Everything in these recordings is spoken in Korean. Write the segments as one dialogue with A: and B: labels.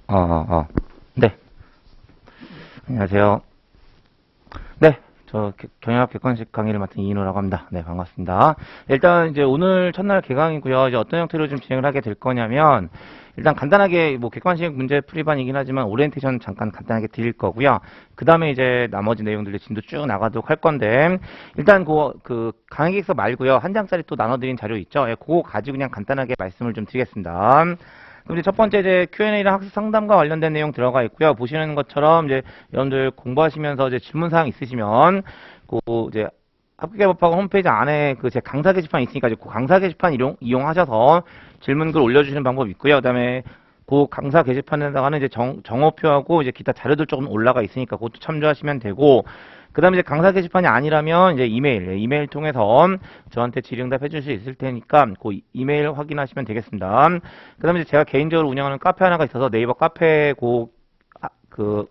A: 네. 안녕하세요. 네. 저 경영학 객관식 강의를 맡은 이인호라고 합니다. 네, 반갑습니다. 일단 이제 오늘 첫날 개강이고요. 이제 어떤 형태로 좀 진행을 하게 될 거냐면 일단 간단하게 뭐 객관식 문제 풀이반이긴 하지만 오리엔테이션 잠깐 간단하게 드릴 거고요. 그 다음에 이제 나머지 내용들의 진도 쭉 나가도록 할 건데 일단 그 강의 기획서 말고요. 한 장짜리 또 나눠드린 자료 있죠? 예, 그거 가지고 그냥 간단하게 말씀을 좀 드리겠습니다. 그럼 이제 첫 번째 이제 Q&A랑 학습 상담과 관련된 내용 들어가 있고요. 보시는 것처럼 이제 여러분들 공부하시면서 이제 질문 사항 있으시면 그 이제 학교개발학원 홈페이지 안에 그 제 강사 게시판 있으니까 이제 그 강사 게시판 이용하셔서 질문글 올려주시는 방법이 있고요. 그다음에 그 강사 게시판에다가는 이제 정오표하고 이제 기타 자료들 조금 올라가 있으니까 그것도 참조하시면 되고 그다음에 이제 강사 게시판이 아니라면 이제 이메일 통해서 저한테 질의응답 해줄 수 있을 테니까 그 이메일 확인하시면 되겠습니다. 그다음에 이제 제가 개인적으로 운영하는 카페 하나가 있어서 네이버 카페 그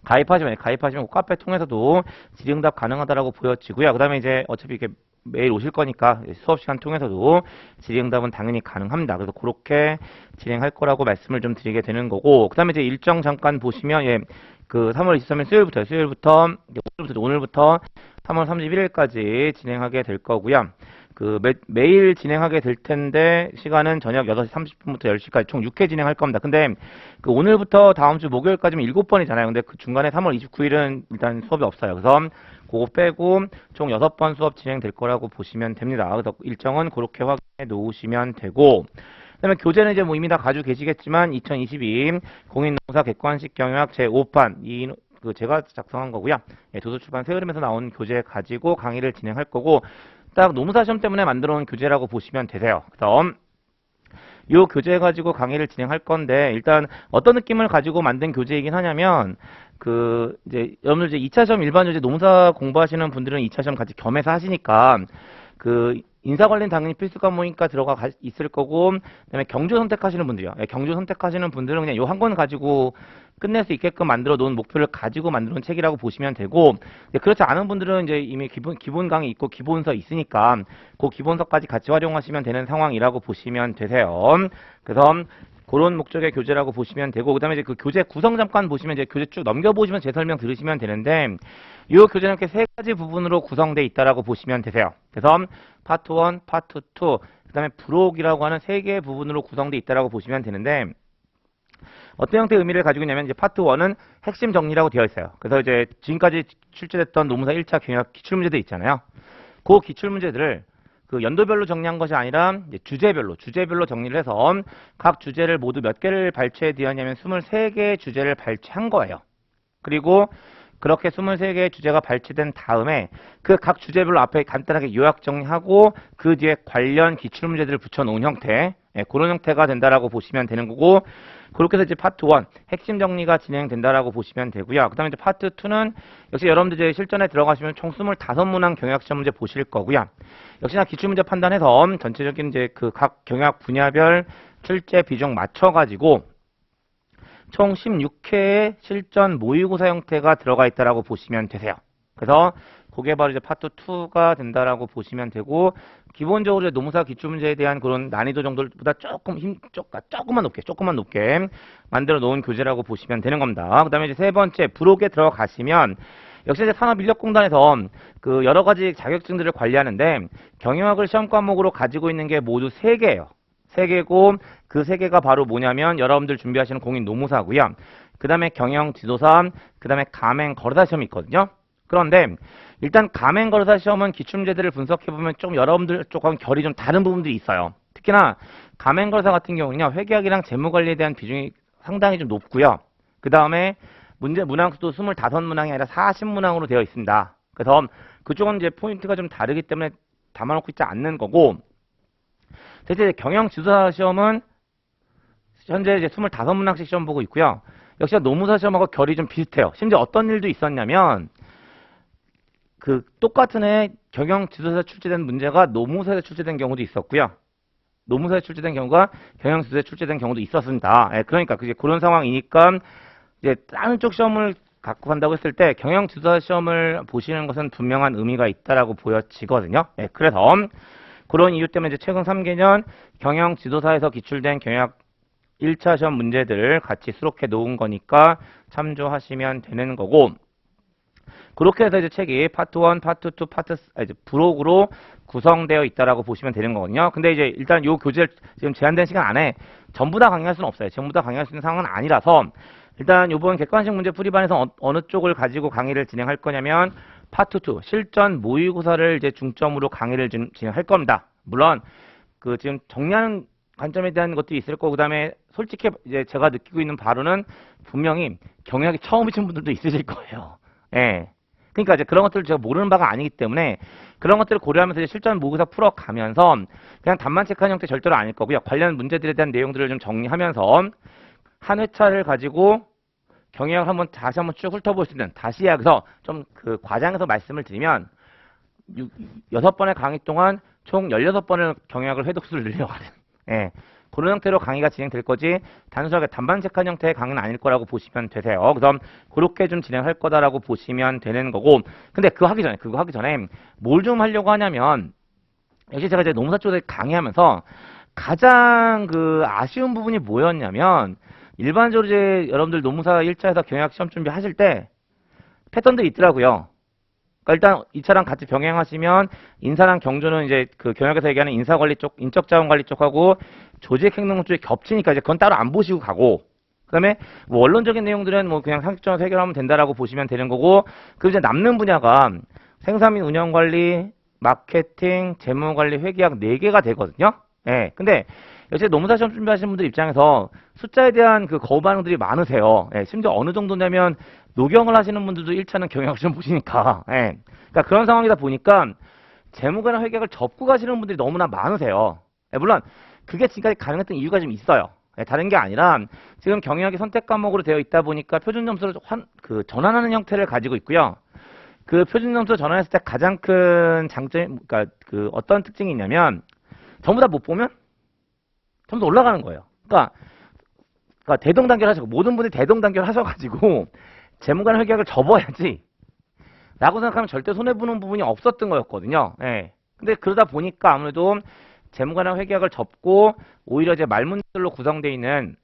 A: 가입하시면 그 카페 통해서도 질의응답 가능하다라고 보여지고요. 그다음에 이제 어차피 이렇게 매일 오실 거니까 수업 시간 통해서도 질의응답은 당연히 가능합니다. 그래서 그렇게 진행할 거라고 말씀을 좀 드리게 되는 거고, 그다음에 이제 일정 잠깐 보시면 그 3월 23일 오늘부터 3월 31일까지 진행하게 될 거고요. 그 매일 진행하게 될 텐데 시간은 저녁 6시 30분부터 10시까지 총 6회 진행할 겁니다. 근데 그 오늘부터 다음 주 목요일까지면 7번이잖아요. 근데 그 중간에 3월 29일은 일단 수업이 없어요. 그래서 그거 빼고 총 6번 수업 진행될 거라고 보시면 됩니다. 그래서 일정은 그렇게 확인해 놓으시면 되고, 그다음에 교재는 이제 뭐 이미 다 가지고 계시겠지만 2022 공인노사 객관식 경영학 제5판 그 제가 작성한 거고요. 예, 도서출판 새흐름에서 나온 교재 가지고 강의를 진행할 거고, 딱 노무사 시험 때문에 만들어 온 교재라고 보시면 되세요. 그래서 이 교재 가지고 강의를 진행할 건데 일단 어떤 느낌을 가지고 만든 교재이긴 하냐면 그 이제 여러분들 이제 2차 시험 일반적으로 이제 노무사 공부하시는 분들은 2차 시험 같이 겸해서 하시니까 그 인사관리는 당연히 필수 과목이니까 있을 거고, 그다음에 경주 선택하시는 분들이요. 예, 경주 선택하시는 분들은 그냥 요 한 권 가지고 끝낼 수 있게끔 만들어 놓은 목표를 가지고 만들어 놓은 책이라고 보시면 되고, 그렇지 않은 분들은 이제 이미 기본 강의 있고 기본서 있으니까 그 기본서까지 같이 활용하시면 되는 상황이라고 보시면 되세요. 그래서 그런 목적의 교재라고 보시면 되고, 그다음에 이제 그 교재 구성 잠깐 보시면 이제 교재 쭉 넘겨보시면 제 설명 들으시면 되는데, 이 교재는 이렇게 세 가지 부분으로 구성되어 있다라고 보시면 되세요. 그래서 파트 1, 파트 2, 그다음에 부록이라고 하는 세 개의 부분으로 구성되어 있다라고 보시면 되는데, 어떤 형태의 의미를 가지고 있냐면 이제 파트 1은 핵심 정리라고 되어 있어요. 그래서 이제 지금까지 출제됐던 노무사 1차 경영학 기출문제들 있잖아요. 그 기출문제들을 그 연도별로 정리한 것이 아니라 이제 주제별로 정리를 해서 각 주제를 모두 몇 개를 발췌해 드렸냐면 23개의 주제를 발췌한 거예요. 그리고 그렇게 23개의 주제가 발췌된 다음에 그 각 주제별로 앞에 간단하게 요약 정리하고 그 뒤에 관련 기출문제들을 붙여놓은 형태, 그런 형태가 된다라고 보시면 되는 거고, 그렇게 해서 이제 파트 1 핵심 정리가 진행된다라고 보시면 되고요. 그 다음에 이제 파트 2는 역시 여러분들 이제 실전에 들어가시면 총 25문항 경영학시험 문제 보실 거고요. 역시나 기출문제 판단해서 전체적인 이제 그 각 경영학 분야별 출제 비중 맞춰가지고 총 16회의 실전 모의고사 형태가 들어가 있다라고 보시면 되세요. 그래서 그게 바로 이제 파트 2가 된다라고 보시면 되고, 기본적으로 노무사 기출문제에 대한 그런 난이도 정도보다 조금만 높게 만들어 놓은 교재라고 보시면 되는 겁니다. 그 다음에 이제 세 번째 부록에 들어가시면 역시 이제 산업인력공단에서 그 여러 가지 자격증들을 관리하는데 경영학을 시험 과목으로 가지고 있는 게 모두 3개예요. 3개고 그 3개가 바로 뭐냐면 여러분들 준비하시는 공인 노무사고요. 그 다음에 경영 지도사, 그 다음에 가맹 거래사 시험이 있거든요. 그런데 일단 가맹 거래사 시험은 기출문제들을 분석해보면 좀 여러분들 쪽과는 결이 좀 다른 부분들이 있어요. 특히나 가맹 거래사 같은 경우는요, 회계학이랑 재무관리에 대한 비중이 상당히 좀 높고요. 그 다음에 문항 수도 25문항이 아니라 40문항으로 되어 있습니다. 그래서 그쪽은 이제 포인트가 좀 다르기 때문에 담아놓고 있지 않는 거고, 대체 경영 지도사 시험은 현재 이제 25문항씩 시험 보고 있고요. 역시 노무사 시험하고 결이 좀 비슷해요. 심지어 어떤 일도 있었냐면 그 똑같은 해 경영 지도사 출제된 문제가 노무사에 출제된 경우도 있었고요. 노무사에 출제된 경우가 경영 지도사에 출제된 경우도 있었습니다. 그러니까 그게 그런 상황이니까 이제 다른 쪽 시험을 갖고 간다고 했을 때 경영 지도사 시험을 보시는 것은 분명한 의미가 있다라고 보여지거든요. 그래서 그런 이유 때문에 이제 최근 3개년 경영 지도사에서 기출된 경영학 1차 시험 문제들을 같이 수록해 놓은 거니까 참조하시면 되는 거고, 그렇게 해서 이제 책이 파트 1, 파트 2, 이제 부록으로 구성되어 있다라고 보시면 되는 거거든요. 근데 이제 일단 요 교재를 지금 제한된 시간 안에 전부 다 강의할 수는 없어요. 전부 다 강의할 수 있는 상황은 아니라서 일단 요번 객관식 문제 풀이반에서 어느 쪽을 가지고 강의를 진행할 거냐면 파트 2, 실전 모의고사를 이제 중점으로 강의를 진행할 겁니다. 물론 그 지금 정리하는 관점에 대한 것도 있을 거고, 그다음에 솔직히 이제 제가 느끼고 있는 바로는 분명히 경영학이 처음이신 분들도 있으실 거예요. 예. 그러니까 이제 그런 것들을 제가 모르는 바가 아니기 때문에 그런 것들을 고려하면서 이제 실전 모의고사 풀어가면서 그냥 답만 체크하는 형태 절대로 아닐 거고요. 관련 문제들에 대한 내용들을 좀 정리하면서 한 회차를 가지고 경영학을 다시 한번 쭉 훑어볼 수 있는, 다시 여기서 좀 그 과장해서 말씀을 드리면 6번의 강의 동안 총 16번을 경영학을 회독수를 늘려가는, 예, 그런 형태로 강의가 진행될 거지 단순하게 단반 체크한 형태의 강의는 아닐 거라고 보시면 되세요. 그래서 그렇게 좀 진행할 거다라고 보시면 되는 거고, 근데 그거 하기 전에 뭘 좀 하려고 하냐면, 역시 제가 이제 농사 쪽에 강의하면서 가장 그 아쉬운 부분이 뭐였냐면, 일반적으로 이제 여러분들 농사 1차에서 경영학 시험 준비하실 때 패턴들이 있더라고요. 그러니까 일단 2차랑 같이 병행하시면 인사랑 경조는 이제 그 경영학에서 얘기하는 인사관리 쪽, 인적자원관리 쪽하고 조직행동 쪽이 겹치니까 이제 그건 따로 안 보시고 가고, 그다음에 뭐 원론적인 내용들은 뭐 그냥 상식적으로 해결하면 된다라고 보시면 되는 거고, 그 이제 남는 분야가 생산 및 운영관리, 마케팅, 재무관리, 회계학 4개가 되거든요. 예. 근데 역시 농사 시험 준비하시는 분들 입장에서 숫자에 대한 그 거부 반응들이 많으세요. 예. 심지어 어느 정도냐면 노경을 하시는 분들도 1차는 경영학 시험 보시니까. 예. 그러니까 그런 상황이다 보니까 재무관이나 회계학을 접고 가시는 분들이 너무나 많으세요. 예. 물론 그게 지금까지 가능했던 이유가 좀 있어요. 예. 다른 게 아니라 지금 경영학이 선택 과목으로 되어 있다 보니까 표준 점수를 전환하는 형태를 가지고 있고요. 그 표준 점수 전환했을 때 가장 큰 장점이, 그러니까 그 어떤 특징이 있냐면 전부 다 못 보면 점수 올라가는 거예요. 그러니까 대동단결 하시고, 모든 분이 대동단결 하셔가지고 재무관 회계학을 접어야지 라고 생각하면 절대 손해보는 부분이 없었던 거였거든요. 예. 근데 그러다 보니까 아무래도 재무관이나 회계학을 접고 오히려 이제 말문들로 구성되어 있는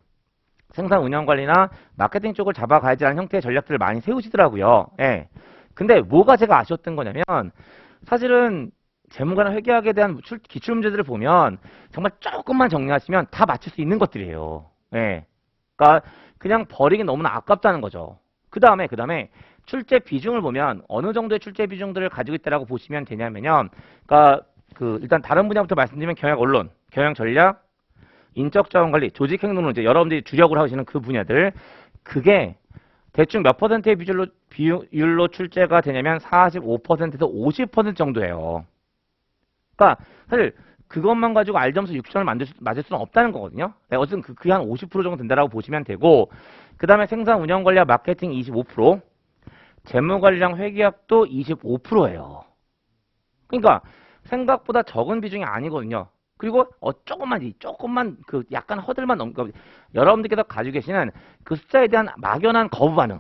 A: 생산 운영관리나 마케팅 쪽을 잡아가야지라는 형태의 전략들을 많이 세우시더라고요. 예. 근데 뭐가 제가 아쉬웠던 거냐면, 사실은 재무관이나 회계학에 대한 기출문제들을 보면 정말 조금만 정리하시면 다 맞출 수 있는 것들이에요. 예. 그러니까 그냥 버리기 너무나 아깝다는 거죠. 그 다음에 출제 비중을 보면 어느 정도의 출제 비중들을 가지고 있다라고 보시면 되냐면요. 그러니까 일단 다른 분야부터 말씀드리면 경영 언론, 경영 전략, 인적 자원 관리, 조직 행동론, 이제 여러분들이 주력으로 하시는 그 분야들, 그게 대충 몇 퍼센트의 비율로 출제가 되냐면 45%에서 50% 정도예요. 그러니까 사실 그것만 가지고 알점수 60점을 맞을 수는 없다는 거거든요. 네, 어쨌든 그게 한 50% 정도 된다라고 보시면 되고, 그 다음에 생산 운영 관리와 마케팅 25%, 재무관리랑 회계학도 25%예요. 그러니까 생각보다 적은 비중이 아니거든요. 그리고 조금만 그 약간 허들만 여러분들께서 가지고 계시는 그 숫자에 대한 막연한 거부 반응,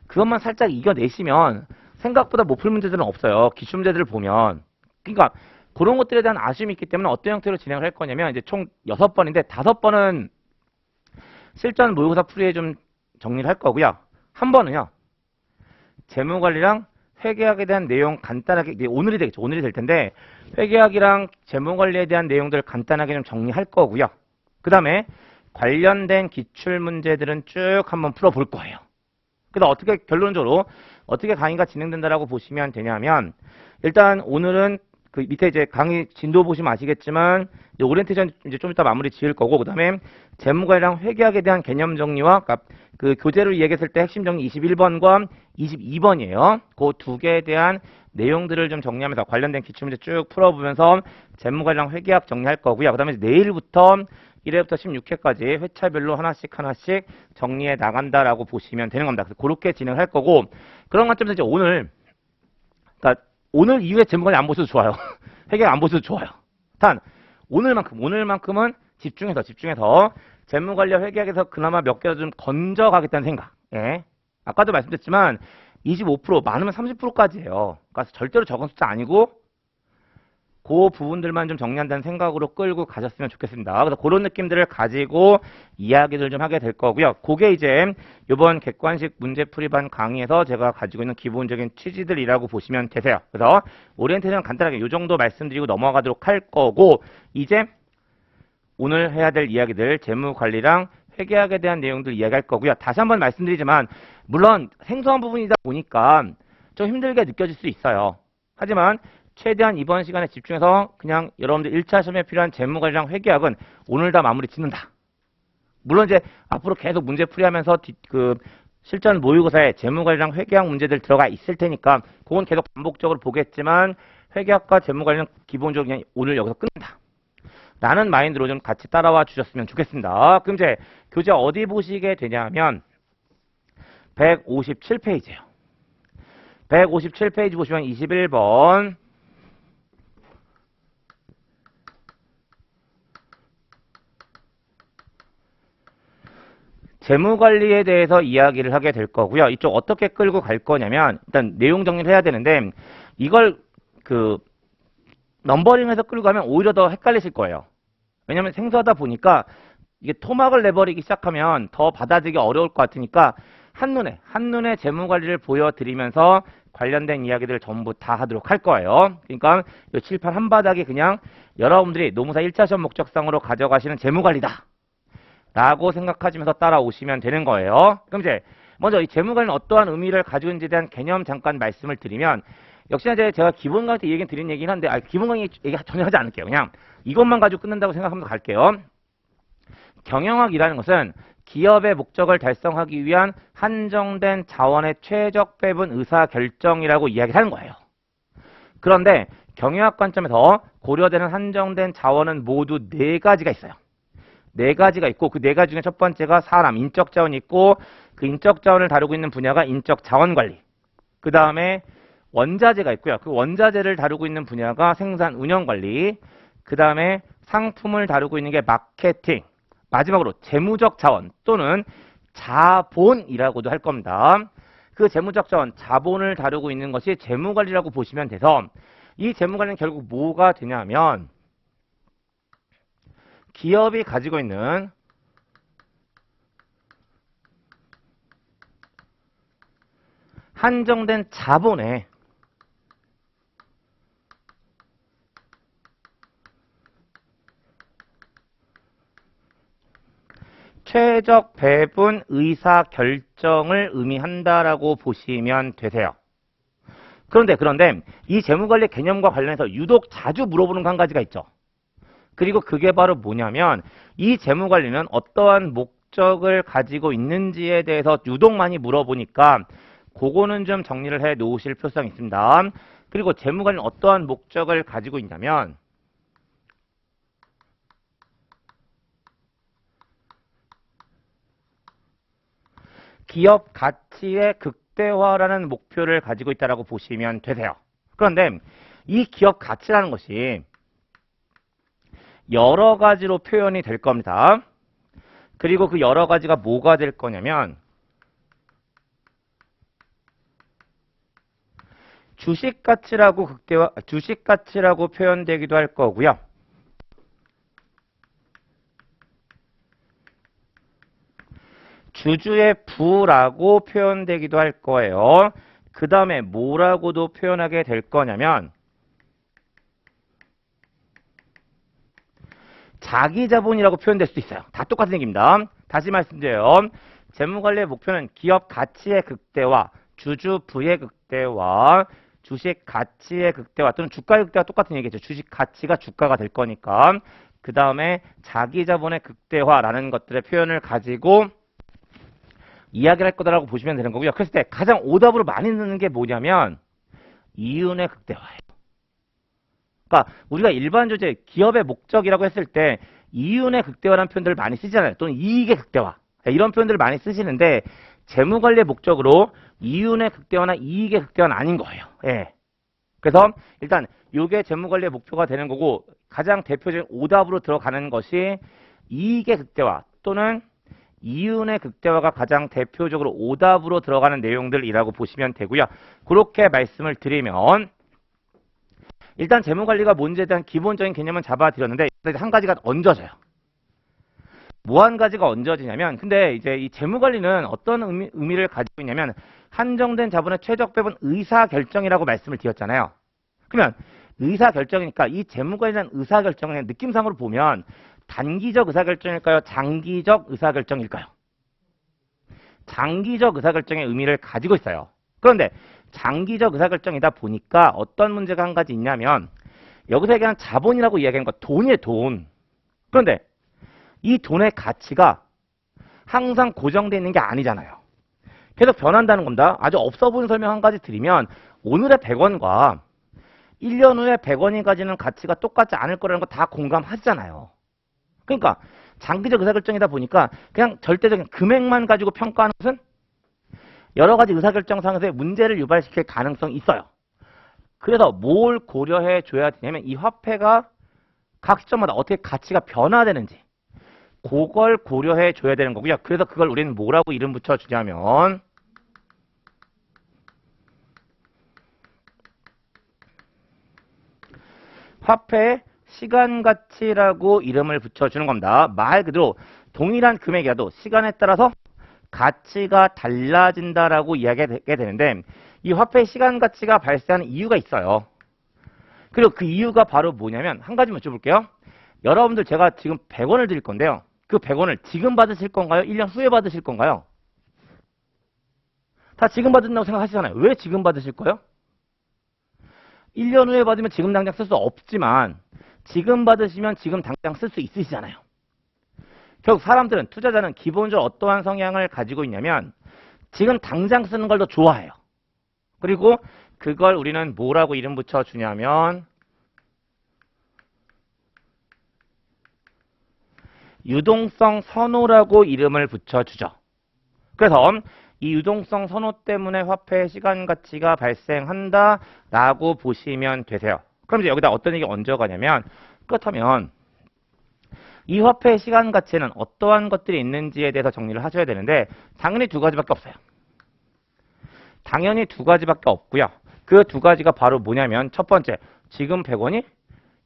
A: 그것만 살짝 이겨내시면 생각보다 못 풀 문제들은 없어요. 기출 문제들을 보면. 그러니까 그런 것들에 대한 아쉬움이 있기 때문에 어떤 형태로 진행을 할 거냐면, 이제 총 6번인데 5번은 실전 모의고사 풀이에 좀 정리를 할 거고요. 한 번은요, 재무관리랑 회계학에 대한 내용 간단하게, 오늘이 되겠죠. 오늘이 될 텐데 회계학이랑 재무관리에 대한 내용들을 간단하게 좀 정리할 거고요. 그 다음에 관련된 기출 문제들은 쭉 한번 풀어볼 거예요. 그래서 결론적으로 어떻게 강의가 진행된다라고 보시면 되냐면, 일단 오늘은 그 밑에 이제 강의 진도 보시면 아시겠지만 이제 오리엔테이션 이제 좀 이따 마무리 지을 거고, 그다음에 재무관리랑 회계학에 대한 개념 정리와 그 교재로 이야기했을 때 핵심 정리 21번과 22번이에요. 그 두 개에 대한 내용들을 좀 정리하면서 관련된 기출문제 쭉 풀어보면서 재무관리랑 회계학 정리할 거고요. 그다음에 내일부터 1회부터 16회까지 회차별로 하나씩 정리해 나간다라고 보시면 되는 겁니다. 그래서 그렇게 진행할 거고, 그런 관점에서 이제 오늘 이후에 재무관리 안 보셔도 좋아요. 회계학 안 보셔도 좋아요. 단 오늘만큼은 집중해서 재무관리와 회계학에서 그나마 몇 개라도 좀 건져가겠다는 생각. 예. 아까도 말씀드렸지만 25% 많으면 30%까지예요. 그러니까 절대로 적은 숫자 아니고 그 부분들만 좀 정리한다는 생각으로 끌고 가셨으면 좋겠습니다. 그래서 그런 느낌들을 가지고 이야기를 좀 하게 될 거고요. 그게 이제 이번 객관식 문제풀이반 강의에서 제가 가지고 있는 기본적인 취지들이라고 보시면 되세요. 그래서 오리엔테이션 간단하게 이 정도 말씀드리고 넘어가도록 할 거고, 이제 오늘 해야 될 이야기들, 재무관리랑 회계학에 대한 내용들 이야기할 거고요. 다시 한번 말씀드리지만 물론 생소한 부분이다 보니까 좀 힘들게 느껴질 수 있어요. 하지만 최대한 이번 시간에 집중해서 그냥 여러분들 1차 시험에 필요한 재무관리랑 회계학은 오늘 다 마무리 짓는다. 물론 이제 앞으로 계속 문제 풀이하면서 실전 모의고사에 재무관리랑 회계학 문제들 들어가 있을 테니까 그건 계속 반복적으로 보겠지만 회계학과 재무관리는 기본적으로 그냥 오늘 여기서 끝낸다 라는 마인드로 좀 같이 따라와 주셨으면 좋겠습니다. 그럼 이제 교재 어디 보시게 되냐면 157페이지예요. 157페이지 보시면 21번 재무관리에 대해서 이야기를 하게 될 거고요. 이쪽 어떻게 끌고 갈 거냐면 일단 내용 정리를 해야 되는데 이걸 넘버링해서 끌고 가면 오히려 더 헷갈리실 거예요. 왜냐면 생소하다 보니까 이게 토막을 내버리기 시작하면 더 받아들이기 어려울 것 같으니까 한눈에 재무관리를 보여드리면서 관련된 이야기들을 전부 다 하도록 할 거예요. 그러니까 이 칠판 한바닥이 그냥 여러분들이 노무사 1차 시험 목적상으로 가져가시는 재무관리다 라고 생각하시면서 따라오시면 되는 거예요. 그럼 이제 먼저 이 재무관리는 어떠한 의미를 가지고 있는지에 대한 개념 잠깐 말씀을 드리면, 역시나 이제 제가 기본 강의 때 얘기 드린 얘기긴 한데 기본 강의 얘기 전혀 하지 않을게요. 그냥 이것만 가지고 끝낸다고 생각하면서 갈게요. 경영학이라는 것은 기업의 목적을 달성하기 위한 한정된 자원의 최적 배분 의사결정이라고 이야기하는 거예요. 그런데 경영학 관점에서 고려되는 한정된 자원은 모두 4가지가 있어요. 4가지가 있고 그 4가지 중에 첫 번째가 사람, 인적 자원이 있고 그 인적 자원을 다루고 있는 분야가 인적 자원 관리. 그 다음에 원자재가 있고요. 그 원자재를 다루고 있는 분야가 생산 운영 관리. 그 다음에 상품을 다루고 있는 게 마케팅. 마지막으로 재무적 자원 또는 자본이라고도 할 겁니다. 그 재무적 자원, 자본을 다루고 있는 것이 재무관리라고 보시면 돼서 이 재무관리는 결국 뭐가 되냐면 기업이 가지고 있는 한정된 자본의 최적 배분 의사 결정을 의미한다라고 보시면 되세요. 그런데 이 재무관리 개념과 관련해서 유독 자주 물어보는 거 한 가지가 있죠. 그리고 그게 바로 뭐냐면 이 재무관리는 어떠한 목적을 가지고 있는지에 대해서 유독 많이 물어보니까 그거는 좀 정리를 해 놓으실 필요성이 있습니다. 그리고 재무관리는 어떠한 목적을 가지고 있냐면 기업 가치의 극대화라는 목표를 가지고 있다고 보시면 되세요. 그런데 이 기업 가치라는 것이 여러 가지로 표현이 될 겁니다. 그리고 그 여러 가지가 뭐가 될 거냐면 주식 가치라고 주식 가치라고 표현되기도 할 거고요. 주주의 부라고 표현되기도 할 거예요. 그 다음에 뭐라고도 표현하게 될 거냐면 자기자본이라고 표현될 수도 있어요. 다 똑같은 얘기입니다. 다시 말씀드려요. 재무관리의 목표는 기업 가치의 극대화, 주주 부의 극대화, 주식 가치의 극대화 또는 주가의 극대화 똑같은 얘기죠. 주식 가치가 주가가 될 거니까. 그 다음에 자기자본의 극대화라는 것들의 표현을 가지고 이야기를 할 거다라고 보시면 되는 거고요. 그랬을 때 가장 오답으로 많이 넣는 게 뭐냐면 이윤의 극대화예요. 그러니까 우리가 일반 주제 기업의 목적이라고 했을 때 이윤의 극대화라는 표현들을 많이 쓰잖아요. 또는 이익의 극대화 이런 표현들을 많이 쓰시는데 재무관리의 목적으로 이윤의 극대화나 이익의 극대화는 아닌 거예요. 예. 그래서 일단 이게 재무관리의 목표가 되는 거고 가장 대표적인 오답으로 들어가는 것이 이익의 극대화 또는 이윤의 극대화가 가장 대표적으로 오답으로 들어가는 내용들이라고 보시면 되고요. 그렇게 말씀을 드리면 일단 재무관리가 뭔지에 대한 기본적인 개념은 잡아드렸는데 한 가지가 얹어져요. 뭐 한 가지가 얹어지냐면 근데 이제 이 재무관리는 어떤 의미를 가지고 있냐면 한정된 자본의 최적 배분 의사결정이라고 말씀을 드렸잖아요. 그러면 의사결정이니까 이 재무관리라는 의사결정은 느낌상으로 보면 단기적 의사결정일까요? 장기적 의사결정일까요? 장기적 의사결정의 의미를 가지고 있어요. 그런데 장기적 의사결정이다 보니까 어떤 문제가 한 가지 있냐면 여기서 얘기하는 자본이라고 이야기하는 건 돈이에요, 돈. 그런데 이 돈의 가치가 항상 고정되어 있는 게 아니잖아요. 계속 변한다는 겁니다. 아주 없어 보이는 설명 한 가지 드리면 오늘의 100원과 1년 후에 100원이 가지는 가치가 똑같지 않을 거라는 거 다 공감하시잖아요. 그러니까 장기적 의사결정이다 보니까 그냥 절대적인 금액만 가지고 평가하는 것은 여러 가지 의사결정상에서의 문제를 유발시킬 가능성이 있어요. 그래서 뭘 고려해 줘야 되냐면 이 화폐가 각 시점마다 어떻게 가치가 변화되는지 그걸 고려해 줘야 되는 거고요. 그래서 그걸 우리는 뭐라고 이름 붙여 주냐면 화폐의 시간가치라고 이름을 붙여주는 겁니다. 말 그대로 동일한 금액이라도 시간에 따라서 가치가 달라진다라고 이야기하게 되는데 이 화폐의 시간가치가 발생하는 이유가 있어요. 그리고 그 이유가 바로 뭐냐면 한 가지만 여쭤볼게요. 여러분들 제가 지금 100원을 드릴 건데요. 그 100원을 지금 받으실 건가요? 1년 후에 받으실 건가요? 다 지금 받는다고 생각하시잖아요. 왜 지금 받으실 거예요? 1년 후에 받으면 지금 당장 쓸 수 없지만 지금 받으시면 지금 당장 쓸 수 있으시잖아요. 결국 사람들은, 투자자는 기본적으로 어떠한 성향을 가지고 있냐면 지금 당장 쓰는 걸 더 좋아해요. 그리고 그걸 우리는 뭐라고 이름 붙여주냐면 유동성 선호라고 이름을 붙여주죠. 그래서 이 유동성 선호 때문에 화폐의 시간 가치가 발생한다라고 보시면 되세요. 그럼 이제 여기다 어떤 얘기 얹어가냐면 그렇다면 이 화폐의 시간 가치에는 어떠한 것들이 있는지에 대해서 정리를 하셔야 되는데 당연히 두 가지밖에 없어요. 당연히 두 가지밖에 없고요. 그 두 가지가 바로 뭐냐면 첫 번째, 지금 100원이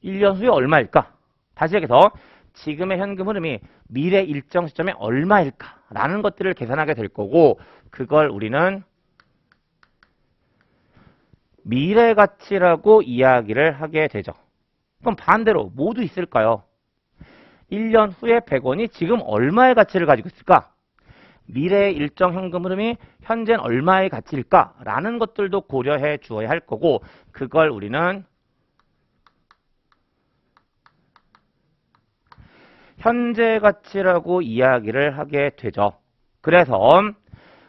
A: 1년 후에 얼마일까? 다시 얘기해서 지금의 현금 흐름이 미래 일정 시점에 얼마일까라는 것들을 계산하게 될 거고 그걸 우리는 미래 가치라고 이야기를 하게 되죠. 그럼 반대로 모두 있을까요? 1년 후에 100원이 지금 얼마의 가치를 가지고 있을까? 미래의 일정 현금 흐름이 현재는 얼마의 가치일까? 라는 것들도 고려해 주어야 할 거고 그걸 우리는 현재 가치라고 이야기를 하게 되죠. 그래서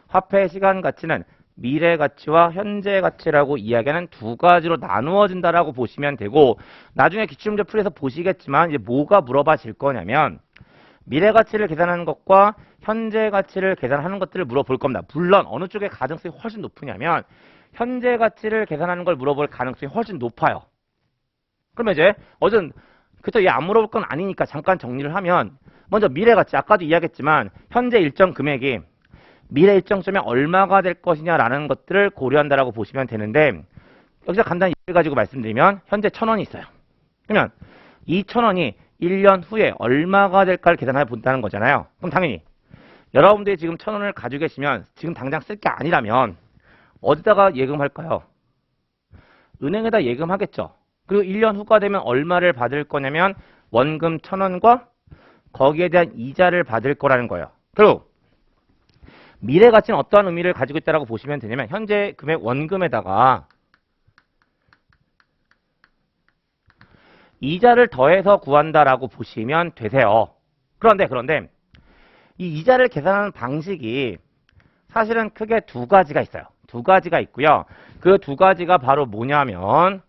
A: 화폐의 시간 가치는 미래 가치와 현재 가치라고 이야기하는 두 가지로 나누어진다라고 보시면 되고 나중에 기출문제 풀이에서 보시겠지만 이제 뭐가 물어봐질 거냐면 미래 가치를 계산하는 것과 현재 가치를 계산하는 것들을 물어볼 겁니다. 물론 어느 쪽의 가능성이 훨씬 높으냐면 현재 가치를 계산하는 걸 물어볼 가능성이 훨씬 높아요. 그러면 이제 그쵸, 얘 안 물어볼 건 아니니까 잠깐 정리를 하면 먼저 미래 가치, 아까도 이야기했지만 현재 일정 금액이 미래 일정 시점에 얼마가 될 것이냐라는 것들을 고려한다라고 보시면 되는데 여기서 간단히 예를 가지고 말씀드리면 현재 1,000원이 있어요. 그러면 이 1,000원이 1년 후에 얼마가 될까를 계산해 본다는 거잖아요. 그럼 당연히 여러분들이 지금 1,000원을 가지고 계시면 지금 당장 쓸 게 아니라면 어디다가 예금할까요? 은행에다 예금하겠죠. 그리고 1년 후가 되면 얼마를 받을 거냐면 원금 1,000원과 거기에 대한 이자를 받을 거라는 거예요. 그리고 미래 가치는 어떠한 의미를 가지고 있다고 보시면 되냐면 현재 금액 원금에다가 이자를 더해서 구한다라고 보시면 되세요. 그런데 이 이자를 계산하는 방식이 사실은 크게 두 가지가 있어요. 두 가지가 있고요. 그 두 가지가 바로 뭐냐면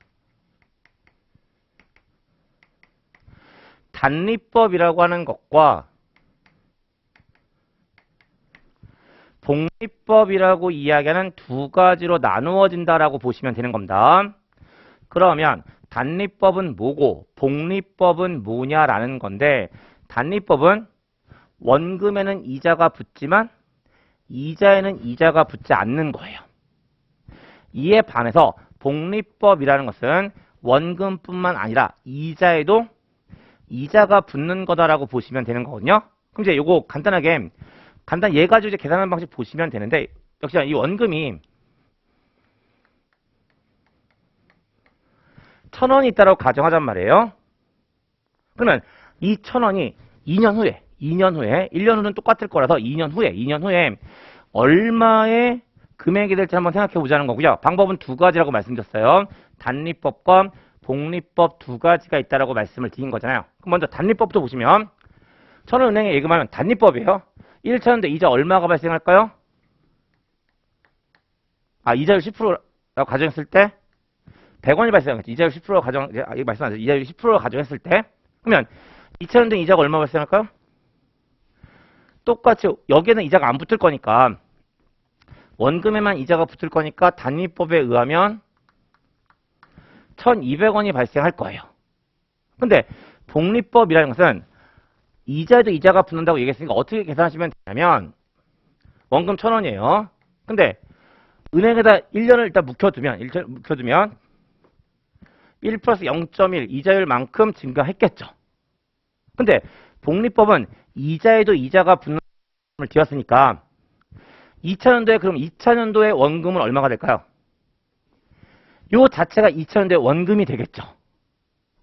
A: 단리법이라고 하는 것과 복리법이라고 이야기하는 두 가지로 나누어진다라고 보시면 되는 겁니다. 그러면 단리법은 뭐고 복리법은 뭐냐라는 건데 단리법은 원금에는 이자가 붙지만 이자에는 이자가 붙지 않는 거예요. 이에 반해서 복리법이라는 것은 원금뿐만 아니라 이자에도 이자가 붙는 거다라고 보시면 되는 거거든요. 그럼 이제 요거 간단히 얘 가지고 이제 계산하는 방식 보시면 되는데, 역시 이 원금이 1,000원이 있다라고 가정하잔 말이에요. 그러면 이 1,000원이 2년 후에 1년 후는 똑같을 거라서 2년 후에 얼마의 금액이 될지 한번 생각해 보자는 거고요. 방법은 두 가지라고 말씀드렸어요. 단리법과 복리법 두 가지가 있다라고 말씀을 드린 거잖아요. 그럼 먼저 단리법도 보시면 천원은행에 예금하면 단리법이에요. 1차원대 이자 얼마가 발생할까요? 이자율 10%라고 가정했을 때 100원이 발생하겠죠. 이자율 10%라고 말씀하셨죠. 이자율 10%라고 가정했을 때 그러면 2차원대 이자가 얼마 발생할까요? 똑같이 여기에는 이자가 안 붙을 거니까 원금에만 이자가 붙을 거니까 단위법에 의하면 1,200원이 발생할 거예요. 근데 복리법이라는 것은 이자에도 이자가 붙는다고 얘기했으니까 어떻게 계산하시면 되냐면 원금 1,000원이에요. 근데 은행에다 1년을 일단 묵혀두면 1 플러스 0.1 이자율만큼 증가했겠죠. 근데 복리법은 이자에도 이자가 붙는 을 띄웠으니까 2차년도에 그럼 2차년도의 원금은 얼마가 될까요? 요 자체가 2차년도의 원금이 되겠죠.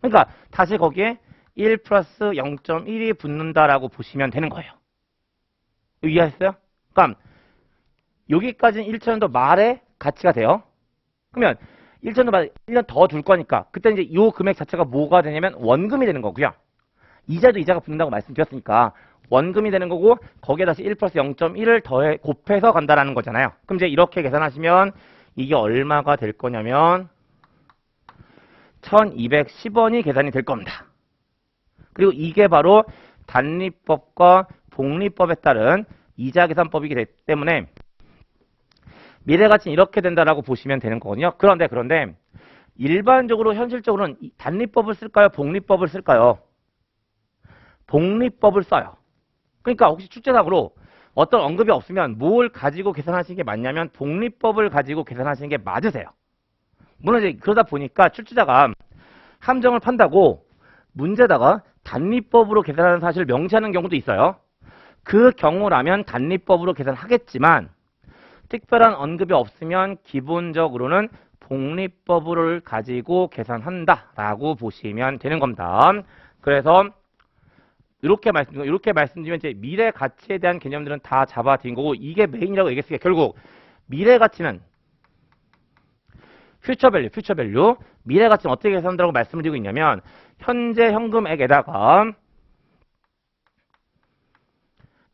A: 그러니까 다시 거기에 1 플러스 0.1이 붙는다라고 보시면 되는 거예요. 이해하셨어요? 그러니까 여기까지는 1차년도 말에 가치가 돼요. 그러면 1차년도 말에 1년 더 둘 거니까 그때 이제 요 금액 자체가 뭐가 되냐면 원금이 되는 거고요. 이자도 이자가 붙는다고 말씀드렸으니까 원금이 되는 거고 거기에 다시 1 플러스 0.1을 더해 곱해서 간다라는 거잖아요. 그럼 이제 이렇게 계산하시면 이게 얼마가 될 거냐면 1,210원이 계산이 될 겁니다. 그리고 이게 바로 단리법과 복리법에 따른 이자 계산법이기 때문에 미래가치는 이렇게 된다라고 보시면 되는 거거든요. 그런데 일반적으로 현실적으로는 단리법을 쓸까요? 복리법을 쓸까요? 복리법을 써요. 그러니까 혹시 출제상으로 어떤 언급이 없으면 뭘 가지고 계산하시는 게 맞냐면 복리법을 가지고 계산하시는 게 맞으세요. 물론 이제 그러다 보니까 출제자가 함정을 판다고 문제다가 단리법으로 계산하는 사실을 명시하는 경우도 있어요. 그 경우라면 단리법으로 계산하겠지만 특별한 언급이 없으면 기본적으로는 복리법을 가지고 계산한다라고 보시면 되는 겁니다. 그래서 이렇게 말씀드리면 이제 미래 가치에 대한 개념들은 다 잡아드린 거고 이게 메인이라고 얘기했으니까 결국 미래 가치는 퓨처 밸류 미래 가치는 어떻게 계산한다고 말씀을 드리고 있냐면 현재 현금액에다가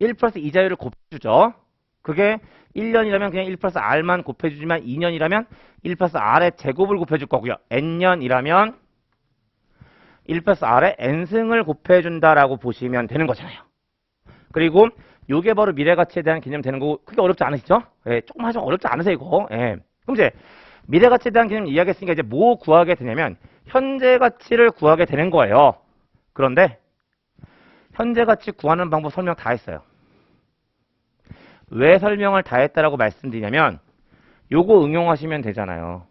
A: 1 플러스 이자율을 곱해주죠. 그게 1년이라면 그냥 1 플러스 R만 곱해주지만 2년이라면 1 플러스 R의 제곱을 곱해줄 거고요. N년이라면 1 플러스 R의 N승을 곱해준다라고 보시면 되는 거잖아요. 그리고 요게 바로 미래가치에 대한 개념 되는 거고 크게 어렵지 않으시죠? 예, 조금 하시면 어렵지 않으세요 이거. 예. 그럼 이제 미래가치에 대한 개념 이야기했으니까 이제 뭐 구하게 되냐면 현재 가치를 구하게 되는 거예요. 그런데 현재 가치 구하는 방법 설명 다 했어요. 왜 설명을 다 했다라고 말씀드리냐면 요거 응용하시면 되잖아요.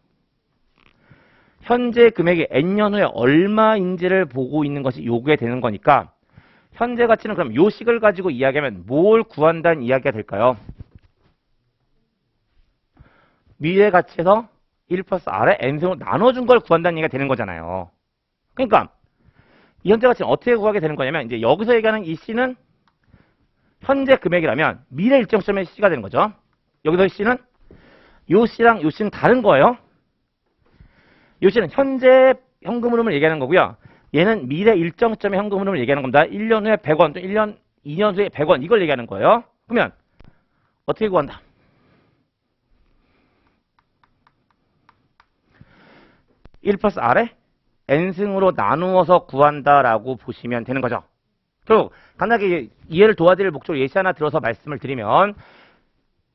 A: 현재 금액이 N년 후에 얼마인지를 보고 있는 것이 요게 되는 거니까 현재 가치는 그럼 요 식을 가지고 이야기하면 뭘 구한다는 이야기가 될까요? 미래 가치에서 1 플러스 R에 N승으로 나눠준 걸 구한다는 얘기가 되는 거잖아요. 그러니까 이 현재 가치는 어떻게 구하게 되는 거냐면 이제 여기서 얘기하는 이 C는 현재 금액이라면 미래 일정 시점의 C가 되는 거죠. 여기서 C는 요 C랑 요 C는 다른 거예요. 요 C는 현재 현금 흐름을 얘기하는 거고요. 얘는 미래 일정 시점의 현금 흐름을 얘기하는 겁니다. 1년 후에 100원, 또 2년 후에 100원 이걸 얘기하는 거예요. 그러면 어떻게 구한다? (1 플러스 R에) N승으로 나누어서 구한다라고 보시면 되는 거죠. 결국 간단하게 이해를 도와드릴 목적으로 예시 하나 들어서 말씀을 드리면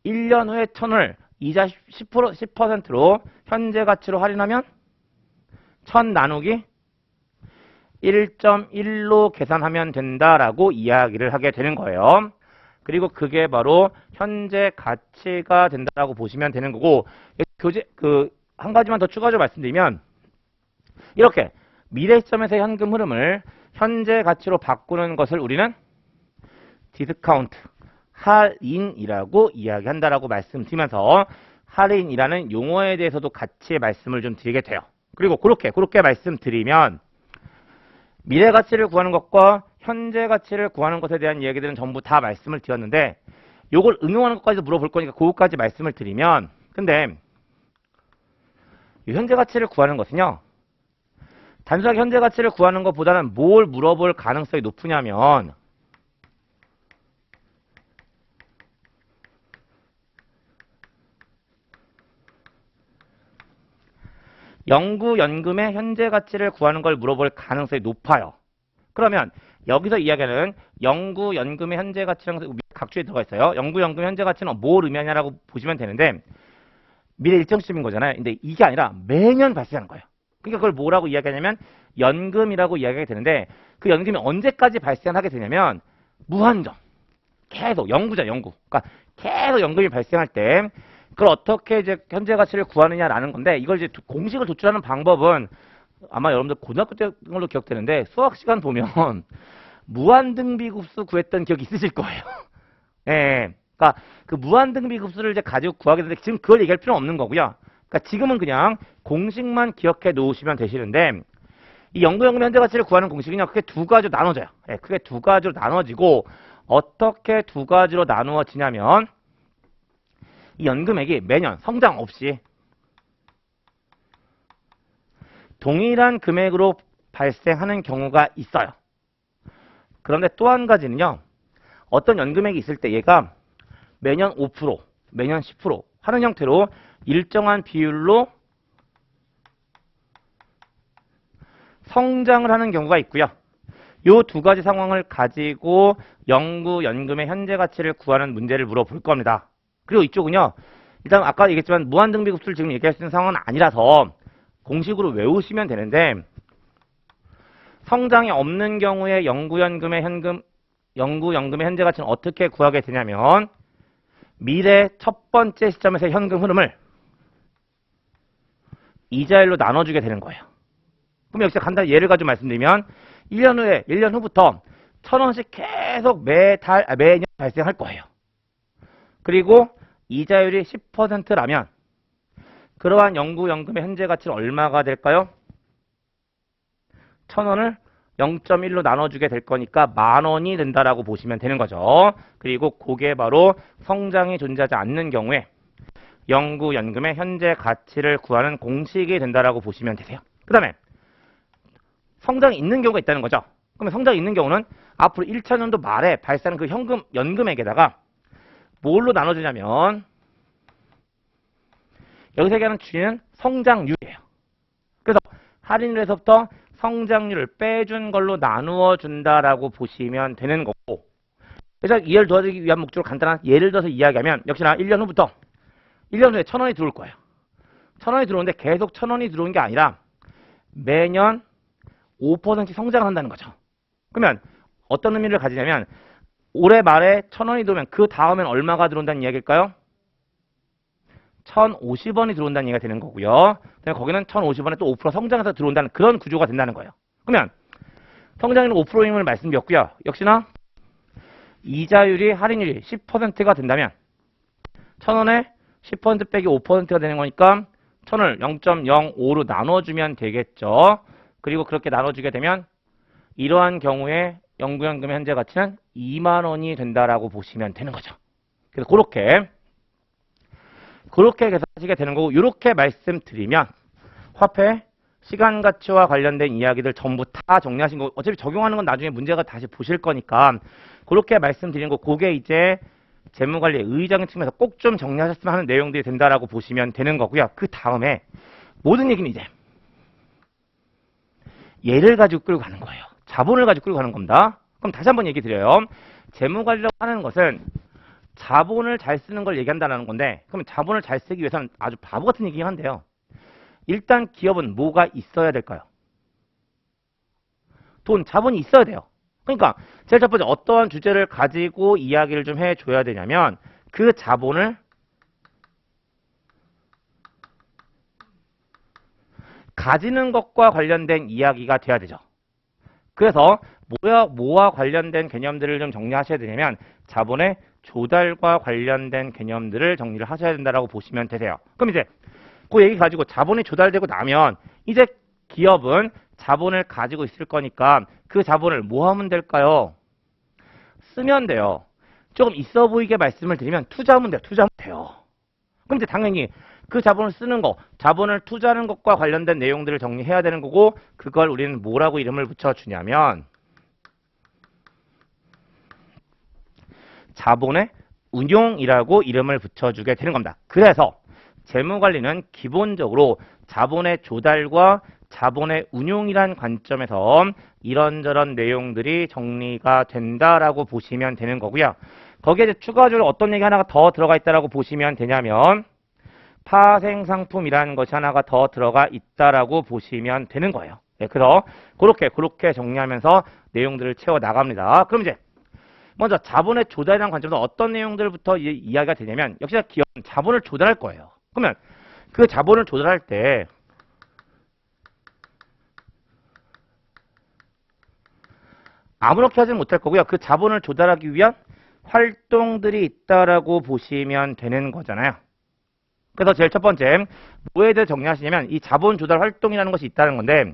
A: 1년 후에 1,000을 이자 10%로 현재 가치로 할인하면 1,000 나누기 1.1로 계산하면 된다라고 이야기를 하게 되는 거예요. 그리고 그게 바로 현재 가치가 된다라고 보시면 되는 거고 한 가지만 더 추가적으로 말씀드리면 이렇게 미래 시점에서 현금 흐름을 현재 가치로 바꾸는 것을 우리는 디스카운트, 할인이라고 이야기한다라고 말씀드리면서 할인이라는 용어에 대해서도 같이 말씀을 좀 드리게 돼요. 그리고 그렇게 말씀드리면 미래 가치를 구하는 것과 현재 가치를 구하는 것에 대한 이야기들은 전부 다 말씀을 드렸는데 요걸 응용하는 것까지도 물어볼 거니까 그것까지 말씀을 드리면 근데 이 현재 가치를 구하는 것은요. 단순하게 현재 가치를 구하는 것보다는 뭘 물어볼 가능성이 높으냐면 영구연금의 현재 가치를 구하는 걸 물어볼 가능성이 높아요. 그러면 여기서 이야기하는 영구연금의 현재 가치는 각주에 들어가 있어요. 영구연금의 현재 가치는 뭘 의미하냐라고 보시면 되는데 미래 일정 시점인 거잖아요. 근데 이게 아니라 매년 발생하는 거예요. 그러니까 그걸 뭐라고 이야기하냐면 연금이라고 이야기가 되는데 그 연금이 언제까지 발생하게 되냐면 무한정 계속 영구죠. 그러니까 계속 연금이 발생할 때 그걸 어떻게 이제 현재 가치를 구하느냐라는 건데 이걸 이제 공식을 도출하는 방법은 아마 여러분들 고등학교 때 걸로 기억되는데 수학 시간 보면 무한등비급수 구했던 기억이 있으실 거예요. 예. 그러니까 그 무한등비급수를 이제 가지고 구하게 되는데 지금 그걸 얘기할 필요는 없는 거고요. 그러니까 지금은 그냥 공식만 기억해 놓으시면 되시는데 이 영구연금 현재 가치를 구하는 공식은요. 크게 두 가지로 나눠져요. 예, 크게 두 가지로 나눠지고 어떻게 두 가지로 나누어지냐면 이 연금액이 매년 성장 없이 동일한 금액으로 발생하는 경우가 있어요. 그런데 또 한 가지는요. 어떤 연금액이 있을 때 얘가 매년 5%, 매년 10% 하는 형태로 일정한 비율로 성장을 하는 경우가 있고요. 이 두 가지 상황을 가지고 영구연금의 현재 가치를 구하는 문제를 물어볼 겁니다. 그리고 이쪽은요. 일단 아까 얘기했지만 무한등비급수를 지금 얘기할 수 있는 상황은 아니라서 공식으로 외우시면 되는데 성장이 없는 경우에 영구연금의 현재 가치는 어떻게 구하게 되냐면 미래 첫 번째 시점에서 현금 흐름을 이자율로 나눠주게 되는 거예요. 그럼 여기서 간단히 예를 가지고 말씀드리면 1년 후부터 1,000원씩 계속 매년 발생할 거예요. 그리고 이자율이 10%라면 그러한 영구연금의 현재 가치는 얼마가 될까요? 1,000원을 0.1로 나눠주게 될 거니까 10,000원이 된다라고 보시면 되는 거죠. 그리고 그게 바로 성장이 존재하지 않는 경우에 영구연금의 현재 가치를 구하는 공식이 된다라고 보시면 되세요. 그 다음에 성장이 있는 경우가 있다는 거죠. 그러면 성장이 있는 경우는 앞으로 1차년도 말에 발생하는 그 연금액에다가 뭘로 나눠주냐면 여기서 얘기하는 주인은 성장률이에요. 그래서 할인을 해서부터 성장률을 빼준 걸로 나누어 준다라고 보시면 되는 거고 그래서 이해를 도와드리기 위한 목적으로 간단한 예를 들어서 이야기하면 역시나 1년 후부터 1년 후에 1,000원이 들어올 거예요. 1,000원이 들어오는데 계속 1,000원이 들어오는 게 아니라 매년 5%씩 성장을 한다는 거죠. 그러면 어떤 의미를 가지냐면 올해 말에 1,000원이 들어오면 그 다음엔 얼마가 들어온다는 이야기일까요? 1,050원이 들어온다는 얘기가 되는 거고요. 거기는 1,050원에 또 5% 성장해서 들어온다는 그런 구조가 된다는 거예요. 그러면 성장률은 5%임을 말씀드렸고요. 역시나 이자율이 할인율이 10%가 된다면 1,000원에 10% 빼기 5%가 되는 거니까 1,000원을 0.05로 나눠주면 되겠죠. 그리고 그렇게 나눠주게 되면 이러한 경우에 영구연금의 현재 가치는 20,000원이 된다라고 보시면 되는 거죠. 그래서 그렇게 계산하시게 되는 거고 이렇게 말씀드리면 화폐 시간 가치와 관련된 이야기들 전부 다 정리하신 거 어차피 적용하는 건 나중에 문제가 다시 보실 거니까 그렇게 말씀드리는 거 그게 이제 재무관리 의의적인 측면에서 꼭 좀 정리하셨으면 하는 내용들이 된다라고 보시면 되는 거고요. 그 다음에 모든 얘기는 이제 얘를 가지고 끌고 가는 거예요. 자본을 가지고 끌고 가는 겁니다. 그럼 다시 한번 얘기 드려요. 재무관리라고 하는 것은 자본을 잘 쓰는 걸 얘기한다는 건데 그러면 자본을 잘 쓰기 위해서는 아주 바보 같은 얘기긴 한데요. 일단 기업은 뭐가 있어야 될까요? 자본이 있어야 돼요. 그러니까 제일 첫 번째 어떠한 주제를 가지고 이야기를 좀 해줘야 되냐면 그 자본을 가지는 것과 관련된 이야기가 돼야 되죠. 그래서 뭐와 관련된 개념들을 좀 정리하셔야 되냐면 자본의 조달과 관련된 개념들을 정리를 하셔야 된다라고 보시면 되세요. 그럼 이제 그 얘기 가지고 자본이 조달되고 나면 이제 기업은 자본을 가지고 있을 거니까 그 자본을 뭐 하면 될까요? 쓰면 돼요. 조금 있어 보이게 말씀을 드리면 투자하면 돼요. 투자하면 돼요. 그럼 이제 당연히 그 자본을 쓰는 거, 자본을 투자하는 것과 관련된 내용들을 정리해야 되는 거고 그걸 우리는 뭐라고 이름을 붙여주냐면 자본의 운용이라고 이름을 붙여주게 되는 겁니다. 그래서 재무관리는 기본적으로 자본의 조달과 자본의 운용이란 관점에서 이런저런 내용들이 정리가 된다라고 보시면 되는 거고요. 거기에 이제 추가적으로 어떤 얘기 하나가 더 들어가 있다라고 보시면 되냐면 파생상품이라는 것이 하나가 더 들어가 있다라고 보시면 되는 거예요. 네, 그래서 그렇게 정리하면서 내용들을 채워 나갑니다. 그럼 이제 먼저 자본의 조달이라는 관점에서 어떤 내용들부터 이야기가 되냐면 역시 기업은 자본을 조달할 거예요. 그러면 그 자본을 조달할 때 아무렇게 하지는 못할 거고요. 그 자본을 조달하기 위한 활동들이 있다라고 보시면 되는 거잖아요. 그래서 제일 첫 번째 뭐에 대해 정리하시냐면 이 자본 조달 활동이라는 것이 있다는 건데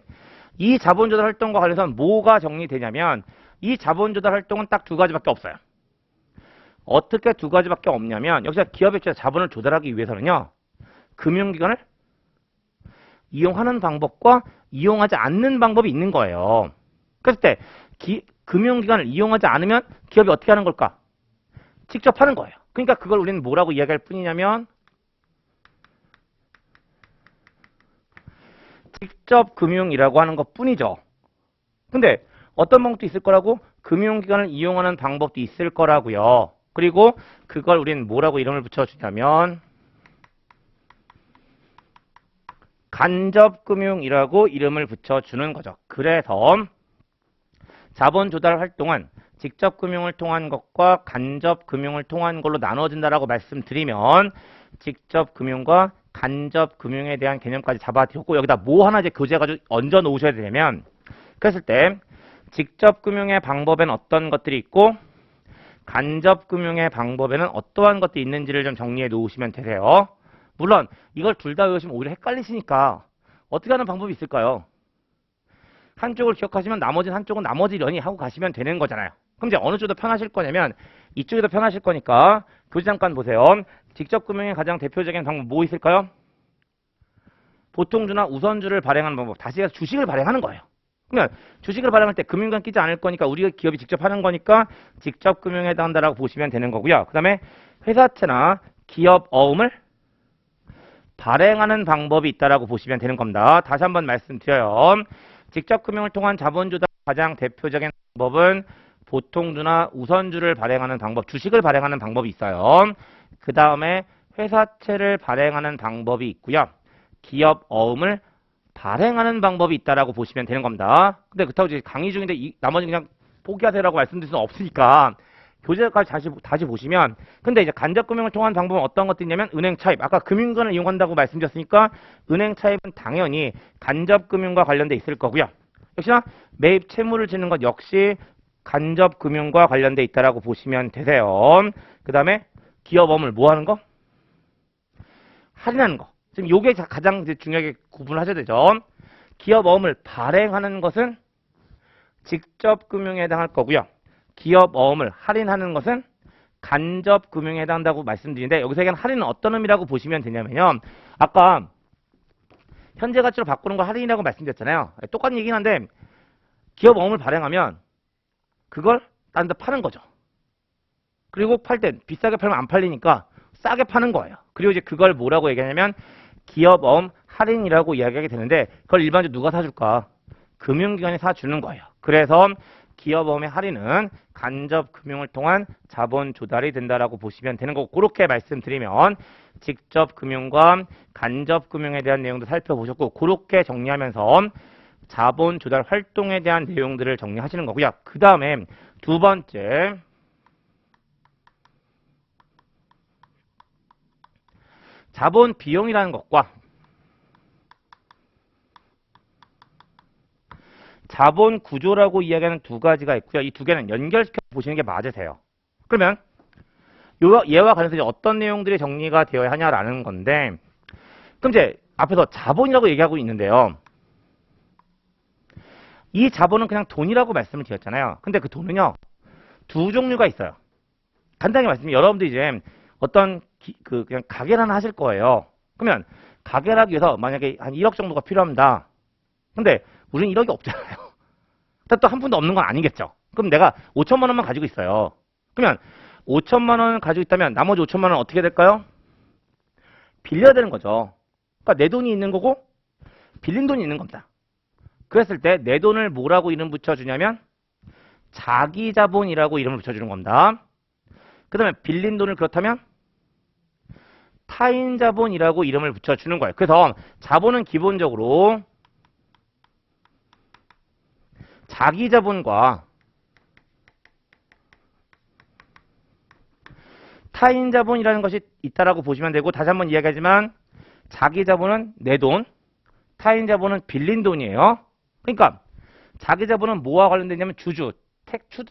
A: 이 자본 조달 활동과 관련해서 뭐가 정리되냐면 이 자본 조달 활동은 딱 두 가지밖에 없어요. 어떻게 두 가지밖에 없냐면 역시 기업의 자본을 조달하기 위해서는요. 금융기관을 이용하는 방법과 이용하지 않는 방법이 있는 거예요. 그랬을 때 금융기관을 이용하지 않으면 기업이 어떻게 하는 걸까? 직접 하는 거예요. 그러니까 그걸 우리는 뭐라고 이야기할 뿐이냐면 직접 금융이라고 하는 것 뿐이죠. 근데 어떤 방법도 있을 거라고? 금융기관을 이용하는 방법도 있을 거라고요. 그리고 그걸 우리는 뭐라고 이름을 붙여주냐면 간접금융이라고 이름을 붙여주는 거죠. 그래서 자본 조달 활동은 직접 금융을 통한 것과 간접 금융을 통한 걸로 나눠진다라고 말씀드리면 직접 금융과 간접 금융에 대한 개념까지 잡아드렸고 여기다 뭐 하나 이제 교재가지고 얹어 놓으셔야 되냐면 그랬을 때 직접 금융의 방법에는 어떤 것들이 있고 간접 금융의 방법에는 어떠한 것들이 있는지를 좀 정리해 놓으시면 되세요. 물론 이걸 둘 다 외우시면 오히려 헷갈리시니까 어떻게 하는 방법이 있을까요? 한쪽을 기억하시면 나머지는 한쪽은 나머지려니 하고 가시면 되는 거잖아요. 그럼 이제 어느 쪽이 더 편하실 거냐면 이쪽이 더 편하실 거니까 교재 잠깐 보세요. 직접 금융의 가장 대표적인 방법 뭐 있을까요? 보통주나 우선주를 발행하는 방법. 다시 해서 주식을 발행하는 거예요. 그러면 주식을 발행할 때 금융권 끼지 않을 거니까 우리 기업이 직접 하는 거니까 직접 금융에 해당한다라고 보시면 되는 거고요. 그 다음에 회사채나 기업 어음을 발행하는 방법이 있다라고 보시면 되는 겁니다. 다시 한번 말씀드려요. 직접 금융을 통한 자본 조달 가장 대표적인 방법은 보통주나 우선주를 발행하는 방법, 주식을 발행하는 방법이 있어요. 그 다음에 회사채를 발행하는 방법이 있고요. 기업 어음을 발행하는 방법이 있다라고 보시면 되는 겁니다. 근데 그렇다고 이제 강의 중인데 나머지 그냥 포기하세요라고 말씀드릴 수는 없으니까 교재까지 다시 보시면 근데 이제 간접금융을 통한 방법은 어떤 것들이 있냐면 은행 차입. 아까 금융권을 이용한다고 말씀드렸으니까 은행 차입은 당연히 간접금융과 관련돼 있을 거고요. 역시나 매입 채무를 짓는 것 역시 간접금융과 관련돼 있다라고 보시면 되세요. 그 다음에 기업어음을 뭐 하는 거? 할인하는 거. 지금 요게 가장 이제 중요하게 구분을 하셔야 되죠. 기업어음을 발행하는 것은 직접 금융에 해당할 거고요. 기업 어음을 할인하는 것은 간접 금융에 해당한다고 말씀드리는데 여기서 얘기하는 할인은 어떤 의미라고 보시면 되냐면요. 아까 현재 가치로 바꾸는 거 할인이라고 말씀드렸잖아요. 똑같은 얘기긴 한데 기업 어음을 발행하면 그걸 다른 데 파는 거죠. 그리고 팔 때 비싸게 팔면 안 팔리니까 싸게 파는 거예요. 그리고 이제 그걸 뭐라고 얘기하냐면 기업 어음 할인이라고 이야기하게 되는데 그걸 일반적으로 누가 사줄까? 금융기관이 사주는 거예요. 그래서 기업어음의 할인은 간접 금융을 통한 자본 조달이 된다라고 보시면 되는 거고 그렇게 말씀드리면 직접 금융과 간접 금융에 대한 내용도 살펴보셨고 그렇게 정리하면서 자본 조달 활동에 대한 내용들을 정리하시는 거고요. 그 다음에 두 번째 자본 비용이라는 것과 자본 구조라고 이야기하는 두 가지가 있고요. 이 두 개는 연결시켜 보시는 게 맞으세요. 그러면 얘와 관련해서 어떤 내용들이 정리가 되어야 하냐라는 건데, 그럼 이제 앞에서 자본이라고 얘기하고 있는데요. 이 자본은 그냥 돈이라고 말씀을 드렸잖아요. 근데 그 돈은요, 두 종류가 있어요. 간단히 말씀드리면 여러분들 이제 어떤 그냥 가게를 하나 하실 거예요. 그러면 가게를 하기 위해서 만약에 한 1억 정도가 필요합니다. 근데 우리는 1억이 없잖아요. 또 한 푼도 없는 건 아니겠죠. 그럼 내가 5천만 원만 가지고 있어요. 그러면 5천만 원 가지고 있다면 나머지 5천만 원 어떻게 될까요? 빌려야 되는 거죠. 그러니까 내 돈이 있는 거고 빌린 돈이 있는 겁니다. 그랬을 때 내 돈을 뭐라고 이름 붙여주냐면 자기 자본이라고 이름을 붙여주는 겁니다. 그 다음에 빌린 돈을 그렇다면 타인 자본이라고 이름을 붙여주는 거예요. 그래서 자본은 기본적으로 자기 자본과 타인 자본이라는 것이 있다라고 보시면 되고, 다시 한번 이야기하지만 자기 자본은 내 돈, 타인 자본은 빌린 돈이에요. 그러니까 자기 자본은 뭐와 관련돼 있냐면 주주,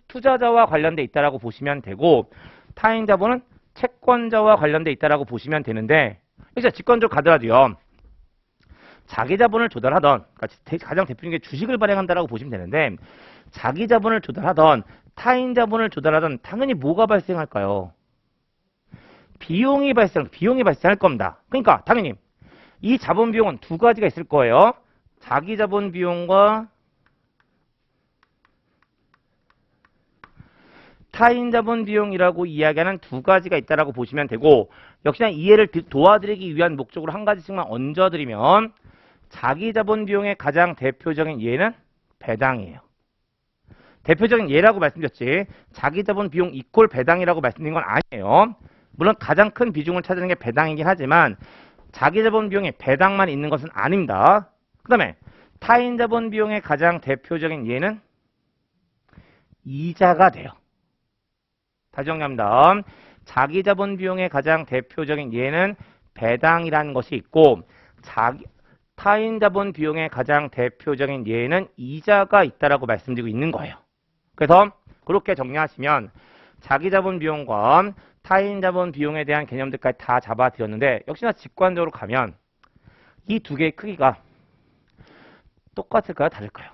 A: 투자자와 관련돼 있다라고 보시면 되고, 타인 자본은 채권자와 관련돼 있다라고 보시면 되는데, 이제 직관적으로 가더라도요. 자기 자본을 조달하던, 그러니까 가장 대표적인 게 주식을 발행한다라고 보시면 되는데, 자기 자본을 조달하던 타인 자본을 조달하던 당연히 뭐가 발생할까요? 비용이 발생할 겁니다. 그러니까 당연히 이 자본 비용은 두 가지가 있을 거예요. 자기 자본 비용과 타인 자본 비용이라고 이야기하는 두 가지가 있다라고 보시면 되고, 역시나 이해를 도와드리기 위한 목적으로 한 가지씩만 얹어드리면, 자기 자본 비용의 가장 대표적인 예는 배당이에요. 대표적인 예라고 말씀드렸지, 자기 자본 비용 이퀄 배당이라고 말씀드린 건 아니에요. 물론 가장 큰 비중을 차지하는 게 배당이긴 하지만 자기 자본 비용에 배당만 있는 것은 아닙니다. 그 다음에 타인 자본 비용의 가장 대표적인 예는 이자가 돼요. 다시 정리합니다. 자기 자본 비용의 가장 대표적인 예는 배당이라는 것이 있고, 타인 자본 비용의 가장 대표적인 예는 이자가 있다라고 말씀드리고 있는 거예요. 그래서 그렇게 정리하시면 자기 자본 비용과 타인 자본 비용에 대한 개념들까지 다 잡아드렸는데, 역시나 직관적으로 가면 이 두 개의 크기가 똑같을까요? 다를까요?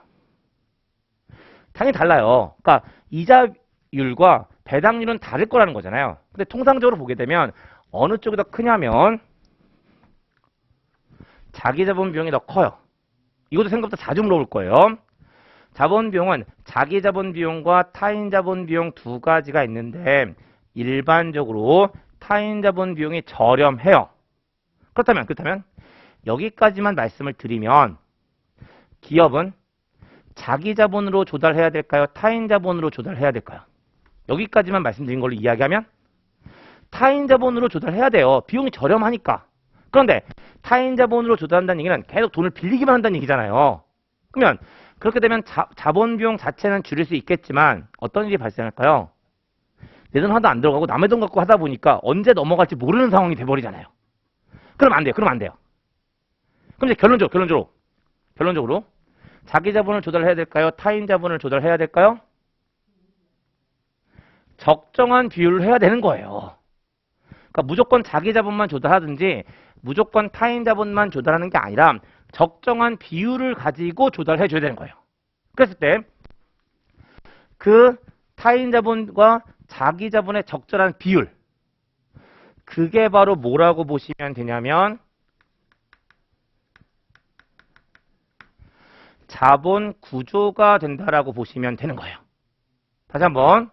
A: 당연히 달라요. 그러니까 이자율과 배당률은 다를 거라는 거잖아요. 근데 통상적으로 보게 되면 어느 쪽이 더 크냐면 자기 자본 비용이 더 커요. 이것도 생각보다 자주 물어볼 거예요. 자본 비용은 자기 자본 비용과 타인 자본 비용 두 가지가 있는데, 일반적으로 타인 자본 비용이 저렴해요. 그렇다면 여기까지만 말씀을 드리면, 기업은 자기 자본으로 조달해야 될까요? 타인 자본으로 조달해야 될까요? 여기까지만 말씀드린 걸로 이야기하면 타인 자본으로 조달해야 돼요. 비용이 저렴하니까. 그런데 타인 자본으로 조달한다는 얘기는 계속 돈을 빌리기만 한다는 얘기잖아요. 그러면 그렇게 되면 자본 비용 자체는 줄일 수 있겠지만 어떤 일이 발생할까요? 내 돈 하나도 안 들어가고 남의 돈 갖고 하다 보니까 언제 넘어갈지 모르는 상황이 돼버리잖아요. 그럼 안 돼요. 그럼 이제 결론적으로 자기 자본을 조달해야 될까요? 타인 자본을 조달해야 될까요? 적정한 비율을 해야 되는 거예요. 그러니까 무조건 자기 자본만 조달하든지 무조건 타인 자본만 조달하는 게 아니라 적정한 비율을 가지고 조달해 줘야 되는 거예요. 그랬을 때 그 타인 자본과 자기 자본의 적절한 비율, 그게 바로 뭐라고 보시면 되냐면 자본 구조가 된다라고 보시면 되는 거예요. 다시 한번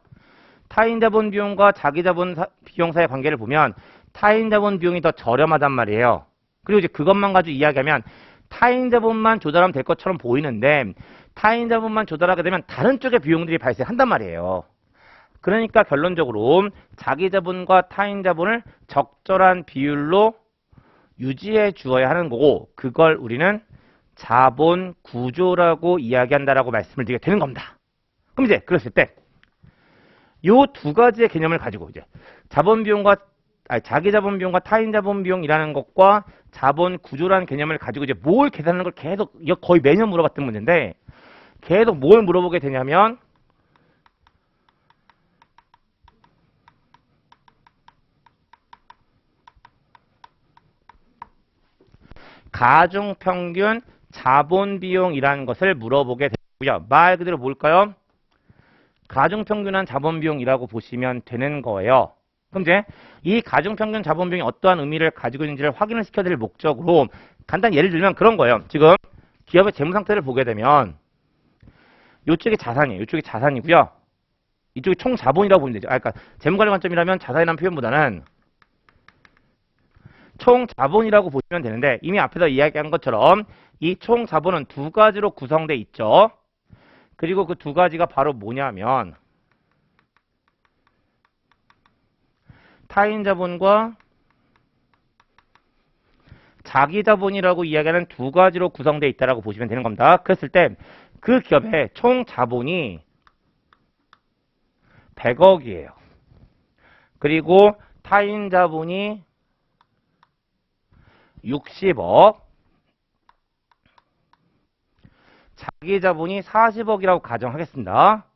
A: 타인 자본 비용과 자기 자본 비용 사이의 관계를 보면 타인 자본 비용이 더 저렴하단 말이에요. 그리고 이제 그것만 가지고 이야기하면 타인 자본만 조달하면 될 것처럼 보이는데, 타인 자본만 조달하게 되면 다른 쪽의 비용들이 발생한단 말이에요. 그러니까 결론적으로 자기 자본과 타인 자본을 적절한 비율로 유지해 주어야 하는 거고, 그걸 우리는 자본 구조라고 이야기한다라고 말씀을 드리게 되는 겁니다. 그럼 이제 그랬을 때 요 두 가지의 개념을 가지고 이제 자기 자본 비용과 타인 자본 비용이라는 것과 자본 구조라는 개념을 가지고 이제 뭘 계산하는 걸 계속 거의 매년 물어봤던 문제인데, 계속 뭘 물어보게 되냐면 가중평균 자본비용이라는 것을 물어보게 되고요. 말 그대로 뭘까요? 가중평균한 자본비용이라고 보시면 되는 거예요. 그럼 이제 이 가중평균 자본비용이 어떠한 의미를 가지고 있는지를 확인을 시켜드릴 목적으로 간단히 예를 들면 그런 거예요. 지금 기업의 재무상태를 보게 되면 이쪽이 자산이에요. 이쪽이 자산이고요. 이쪽이 총자본이라고 보면 되죠. 그러니까 재무관리 관점이라면 자산이라는 표현보다는 총자본이라고 보시면 되는데 이미 앞에서 이야기한 것처럼 이 총자본은 두 가지로 구성되어 있죠. 그리고 그 두 가지가 바로 뭐냐면 타인자본과 자기자본이라고 이야기하는 두 가지로 구성되어 있다고 보시면 되는 겁니다. 그랬을 때 그 기업의 총자본이 100억이에요. 그리고 타인자본이 60억, 자기자본이 40억이라고 가정하겠습니다.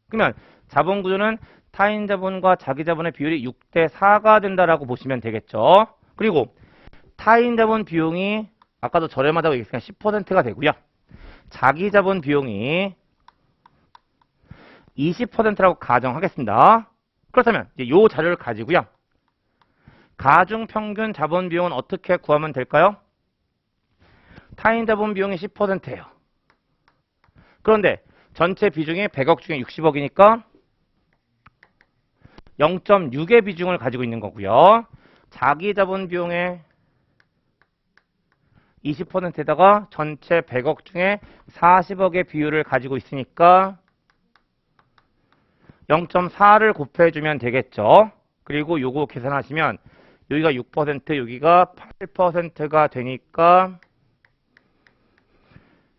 A: 그러면 자본구조는 타인자본과 자기자본의 비율이 6대 4가 된다라고 보시면 되겠죠. 그리고 타인자본 비용이 아까도 저렴하다고 얘기했으니까 10%가 되고요. 자기자본 비용이 20%라고 가정하겠습니다. 그렇다면 이제 이 자료를 가지고요. 가중평균 자본 비용은 어떻게 구하면 될까요? 타인자본 비용이 10%예요. 그런데 전체 비중이 100억 중에 60억이니까 0.6의 비중을 가지고 있는 거고요. 자기자본 비용의 20%에다가 전체 100억 중에 40억의 비율을 가지고 있으니까 0.4를 곱해주면 되겠죠. 그리고 요거 계산하시면 여기가 6%, 여기가 8%가 되니까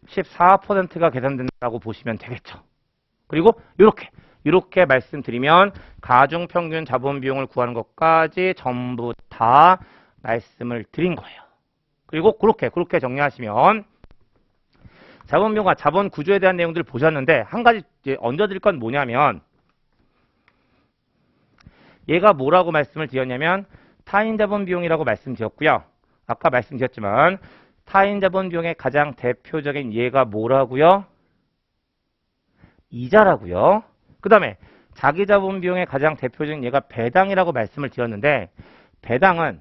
A: 14%가 계산된다고 보시면 되겠죠. 그리고 이렇게 말씀드리면 가중평균 자본비용을 구하는 것까지 전부 다 말씀을 드린 거예요. 그리고 그렇게 정리하시면 자본비용과 자본 구조에 대한 내용들을 보셨는데 한 가지 얹어드릴 건 뭐냐면 얘가 뭐라고 말씀을 드렸냐면 타인자본 비용이라고 말씀드렸고요. 아까 말씀드렸지만 타인자본 비용의 가장 대표적인 예가 뭐라고요? 이자라고요. 그 다음에 자기자본 비용의 가장 대표적인 예가 배당이라고 말씀을 드렸는데 배당은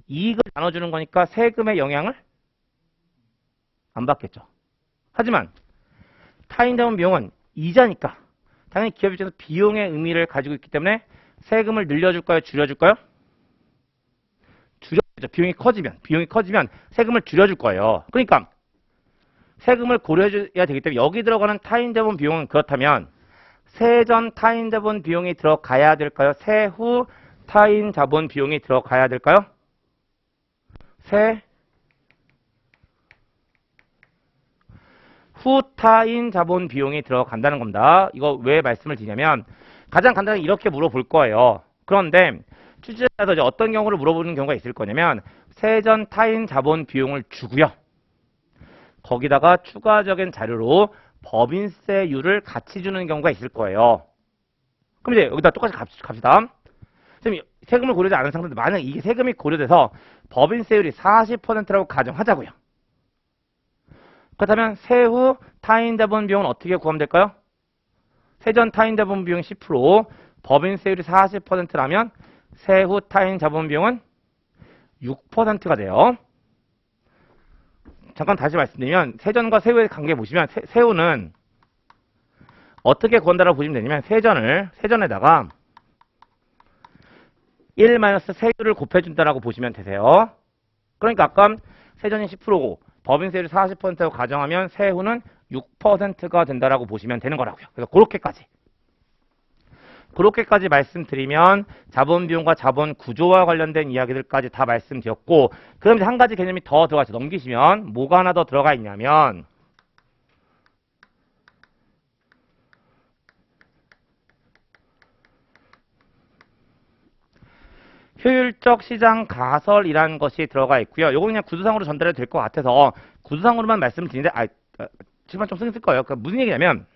A: 이익을 나눠주는 거니까 세금의 영향을 안 받겠죠. 하지만 타인자본 비용은 이자니까 당연히 기업 입장에서 비용의 의미를 가지고 있기 때문에 세금을 늘려줄까요? 줄여줄까요? 줄여주죠. 비용이 커지면 세금을 줄여줄 거예요. 그러니까 세금을 고려해줘야 되기 때문에 여기 들어가는 타인자본 비용은 그렇다면 세전 타인자본 비용이 들어가야 될까요? 세후 타인자본 비용이 들어가야 될까요? 후타인 자본 비용이 들어간다는 겁니다. 이거 왜 말씀을 드리냐면 가장 간단하게 이렇게 물어볼 거예요. 그런데 취재자에서 어떤 경우를 물어보는 경우가 있을 거냐면 세전 타인 자본 비용을 주고요. 거기다가 추가적인 자료로 법인세율을 같이 주는 경우가 있을 거예요. 그럼 이제 여기다 똑같이 갑시다. 지금 세금을 고려하지 않은 상태인데 만약 이게 세금이 고려돼서 법인세율이 40%라고 가정하자고요. 그렇다면 세후 타인자본 비용은 어떻게 구하면 될까요? 세전 타인자본 비용이 10%, 법인세율이 40%라면 세후 타인자본 비용은 6%가 돼요. 잠깐 다시 말씀드리면 세전과 세후의 관계 보시면 세후는 어떻게 구한다라고 보시면 되냐면 세전에다가 1-세율을 곱해준다라고 보시면 되세요. 그러니까 아까 세전이 10%고 법인세율이 40%라고 가정하면 세후는 6%가 된다라고 보시면 되는 거라고요. 그래서 그렇게까지 말씀드리면 자본 비용과 자본 구조와 관련된 이야기들까지 다 말씀드렸고 그럼 이제 한 가지 개념이 더 들어가서 넘기시면 뭐가 하나 더 들어가 있냐면 효율적 시장 가설이라는 것이 들어가 있고요. 요거 그냥 구두상으로 전달해도 될 것 같아서 구두상으로만 말씀을 드리는데 지금 좀 생겼을 거예요. 그러니까 무슨 얘기냐면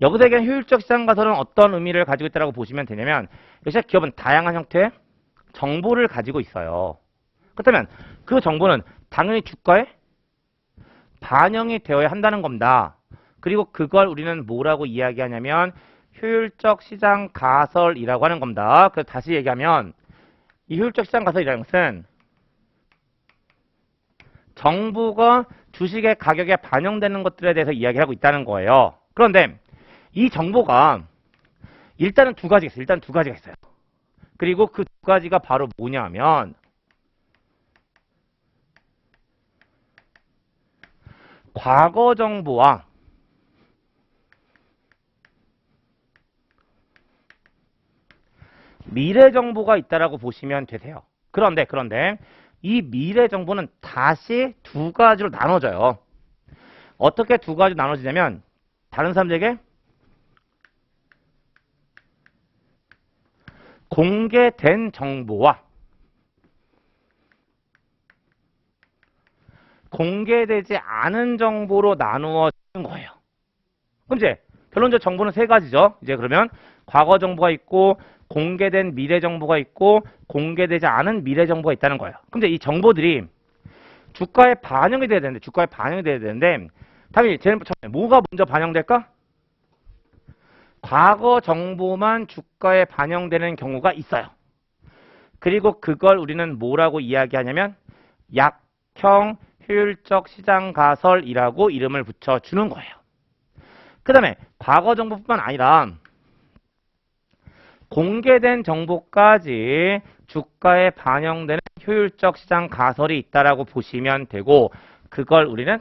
A: 여기서 얘기한 효율적 시장 가설은 어떤 의미를 가지고 있다고 보시면 되냐면 역시 기업은 다양한 형태의 정보를 가지고 있어요. 그렇다면 그 정보는 당연히 주가에 반영이 되어야 한다는 겁니다. 그리고 그걸 우리는 뭐라고 이야기하냐면 효율적 시장 가설이라고 하는 겁니다. 그래서 다시 얘기하면 이 효율적 시장 가설이라는 것은 정보가 주식의 가격에 반영되는 것들에 대해서 이야기하고 있다는 거예요. 그런데 이 정보가 일단은 두 가지가 있어요. 일단 두 가지가 있어요. 그리고 그 두 가지가 바로 뭐냐면 과거 정보와 미래 정보가 있다라고 보시면 되세요. 그런데 이 미래 정보는 다시 두 가지로 나눠져요. 어떻게 두 가지로 나눠지냐면 다른 사람들에게 공개된 정보와 공개되지 않은 정보로 나누어지는 거예요. 그럼 이제 결론적 정보는 세 가지죠. 이제 그러면 과거 정보가 있고 공개된 미래 정보가 있고 공개되지 않은 미래 정보가 있다는 거예요. 그럼 이제 이 정보들이 주가에 반영이 돼야 되는데 당연히 제일 처음에 뭐가 먼저 반영될까? 과거 정보만 주가에 반영되는 경우가 있어요. 그리고 그걸 우리는 뭐라고 이야기하냐면 약형 효율적 시장 가설이라고 이름을 붙여주는 거예요. 그 다음에 과거 정보뿐만 아니라 공개된 정보까지 주가에 반영되는 효율적 시장 가설이 있다라고 보시면 되고 그걸 우리는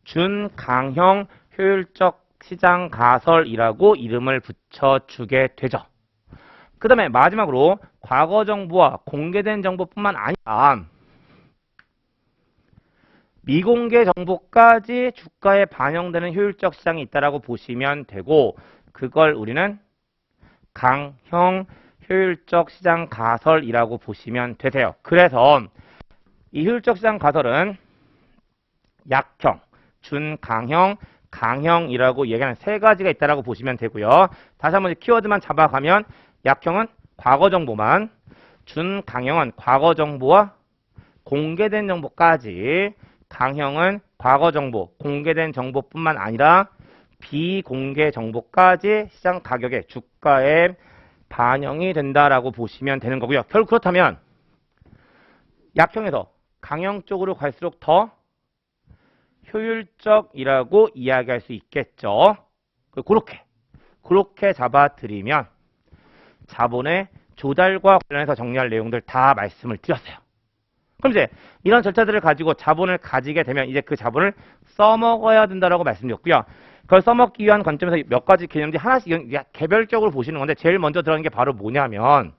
A: 준강형 효율적 시장 가설이라고 이름을 붙여주게 되죠. 그 다음에 마지막으로 과거 정보와 공개된 정보뿐만 아니라 미공개 정보까지 주가에 반영되는 효율적 시장이 있다라고 보시면 되고 그걸 우리는 강형 효율적 시장 가설이라고 보시면 되세요. 그래서 이 효율적 시장 가설은 약형, 준강형, 강형이라고 얘기하는 세 가지가 있다라고 보시면 되고요. 다시 한번 키워드만 잡아가면 약형은 과거 정보만, 준강형은 과거 정보와 공개된 정보까지, 강형은 과거 정보, 공개된 정보뿐만 아니라 비공개 정보까지 시장 가격에 주가에 반영이 된다라고 보시면 되는 거고요. 결국 그렇다면 약형에서 강형 쪽으로 갈수록 더 효율적이라고 이야기할 수 있겠죠. 그렇게 잡아드리면 자본의 조달과 관련해서 정리할 내용들 다 말씀을 드렸어요. 그럼 이제 이런 절차들을 가지고 자본을 가지게 되면 이제 그 자본을 써먹어야 된다라고 말씀드렸고요. 그걸 써먹기 위한 관점에서 몇 가지 개념들이 하나씩 개별적으로 보시는 건데 제일 먼저 들어가는 게 바로 뭐냐면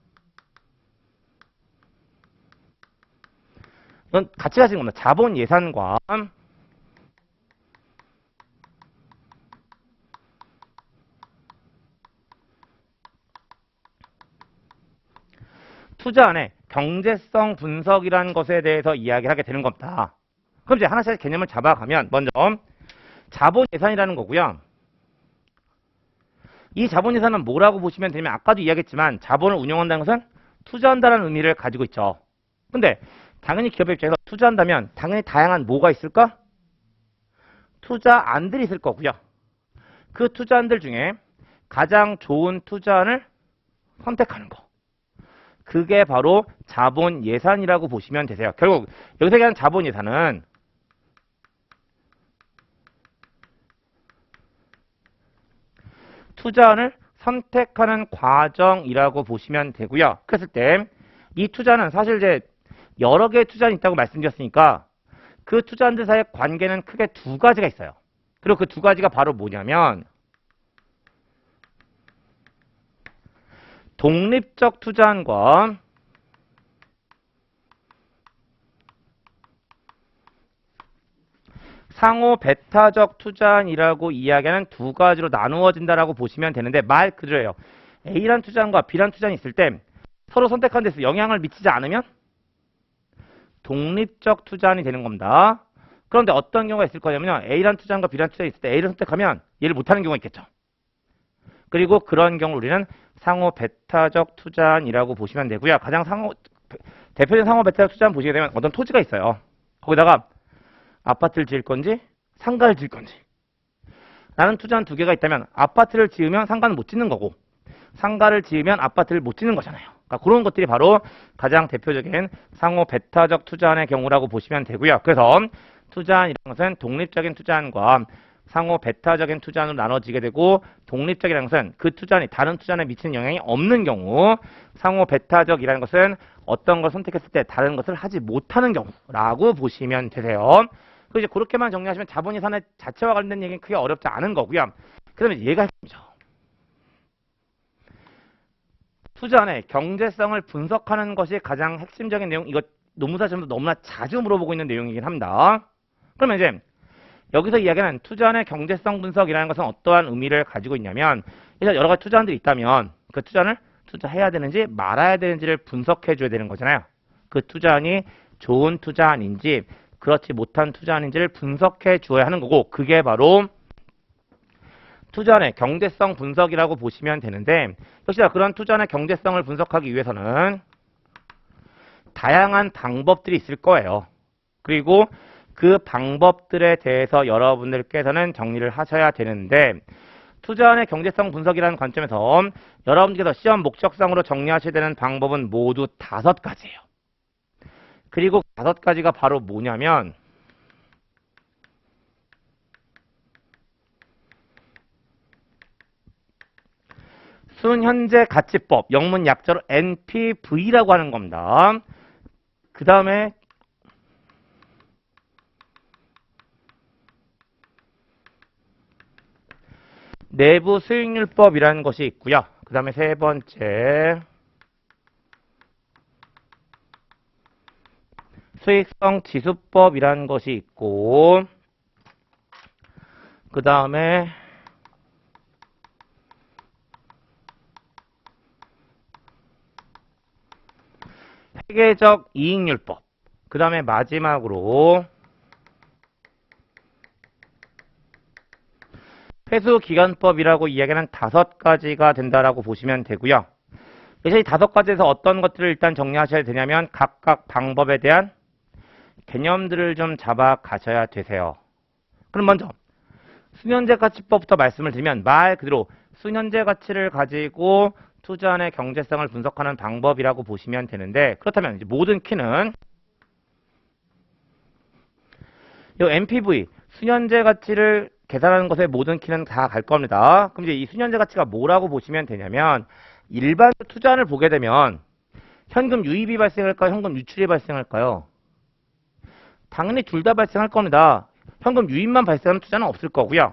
A: 이건 같이 가시는 겁니다. 자본 예산과 투자안의 경제성 분석이라는 것에 대해서 이야기를 하게 되는 겁니다. 그럼 이제 하나씩 개념을 잡아가면 먼저 자본 예산이라는 거고요. 이 자본 예산은 뭐라고 보시면 되냐면 아까도 이야기했지만 자본을 운영한다는 것은 투자한다는 의미를 가지고 있죠. 근데 당연히 기업 입장에서 투자한다면 당연히 다양한 뭐가 있을까? 투자안들이 있을 거고요. 그 투자안들 중에 가장 좋은 투자안을 선택하는 거. 그게 바로 자본 예산이라고 보시면 되세요. 결국 여기서 얘기하는 자본 예산은 투자안을 선택하는 과정이라고 보시면 되고요. 그랬을 때 이 투자는 사실 이제 여러 개의 투자안이 있다고 말씀드렸으니까 그 투자안들 사이의 관계는 크게 두 가지가 있어요. 그리고 그 두 가지가 바로 뭐냐면 독립적 투자안과 상호 배타적 투자안이라고 이야기하는 두 가지로 나누어진다라고 보시면 되는데 말 그대로예요. A란 투자안과 B란 투자안이 있을 때 서로 선택한 데서 영향을 미치지 않으면 독립적 투자안이 되는 겁니다. 그런데 어떤 경우가 있을 거냐면요. A라는 투자안과 B라는 투자가 있을 때 A를 선택하면 얘를 못하는 경우가 있겠죠. 그리고 그런 경우 우리는 상호 배타적 투자안이라고 보시면 되고요. 가장 대표적인 상호 배타적 투자안 보시게 되면 어떤 토지가 있어요. 거기다가 아파트를 지을 건지 상가를 지을 건지. 라는 투자안 두 개가 있다면 아파트를 지으면 상가는 못 짓는 거고 상가를 지으면 아파트를 못 짓는 거잖아요. 그러니까 그런 것들이 바로 가장 대표적인 상호 배타적 투자안의 경우라고 보시면 되고요. 그래서 투자안이라는 것은 독립적인 투자안과 상호 배타적인 투자안으로 나눠지게 되고 독립적이라는 것은 그 투자안이 다른 투자안에 미치는 영향이 없는 경우, 상호 배타적이라는 것은 어떤 걸 선택했을 때 다른 것을 하지 못하는 경우라고 보시면 되세요. 이제 그렇게만 정리하시면 자본이 산의 자체와 관련된 얘기는 크게 어렵지 않은 거고요. 그 다음에 얘가 핵심이죠. 투자안의 경제성을 분석하는 것이 가장 핵심적인 내용, 이거 노무사 시험도 너무나 자주 물어보고 있는 내용이긴 합니다. 그러면 이제 여기서 이야기하는 투자안의 경제성 분석이라는 것은 어떠한 의미를 가지고 있냐면 일단 여러 가지 투자안들이 있다면 그 투자안을 투자해야 되는지 말아야 되는지를 분석해 줘야 되는 거잖아요. 그 투자안이 좋은 투자안인지 그렇지 못한 투자안인지를 분석해 주어야 하는 거고 그게 바로 투자안의 경제성 분석이라고 보시면 되는데 역시나 그런 투자안의 경제성을 분석하기 위해서는 다양한 방법들이 있을 거예요. 그리고 그 방법들에 대해서 여러분들께서는 정리를 하셔야 되는데 투자안의 경제성 분석이라는 관점에서 여러분께서 시험 목적상으로 정리하셔야 되는 방법은 모두 5가지예요. 그리고 5가지가 바로 뭐냐면 순현재 가치법, 영문 약자로 NPV라고 하는 겁니다. 그 다음에 내부 수익률법이라는 것이 있고요. 그 다음에 세 번째 수익성 지수법이라는 것이 있고 그 다음에 회계적 이익률법 그 다음에 마지막으로 회수기간법이라고 이야기하는 5가지가 된다라고 보시면 되고요. 그래서 이 5가지에서 어떤 것들을 일단 정리하셔야 되냐면 각각 방법에 대한 개념들을 좀 잡아 가셔야 되세요. 그럼 먼저 순현재 가치법부터 말씀을 드리면 말 그대로 순현재 가치를 가지고 투자안의 경제성을 분석하는 방법이라고 보시면 되는데 그렇다면 이제 모든 키는 이 NPV 순현재 가치를 계산하는 것에 모든 키는 다 갈 겁니다. 그럼 이제 이 순현재 가치가 뭐라고 보시면 되냐면 일반 투자안을 보게 되면 현금 유입이 발생할까요? 현금 유출이 발생할까요? 당연히 둘 다 발생할 겁니다. 현금 유입만 발생하는 투자는 없을 거고요.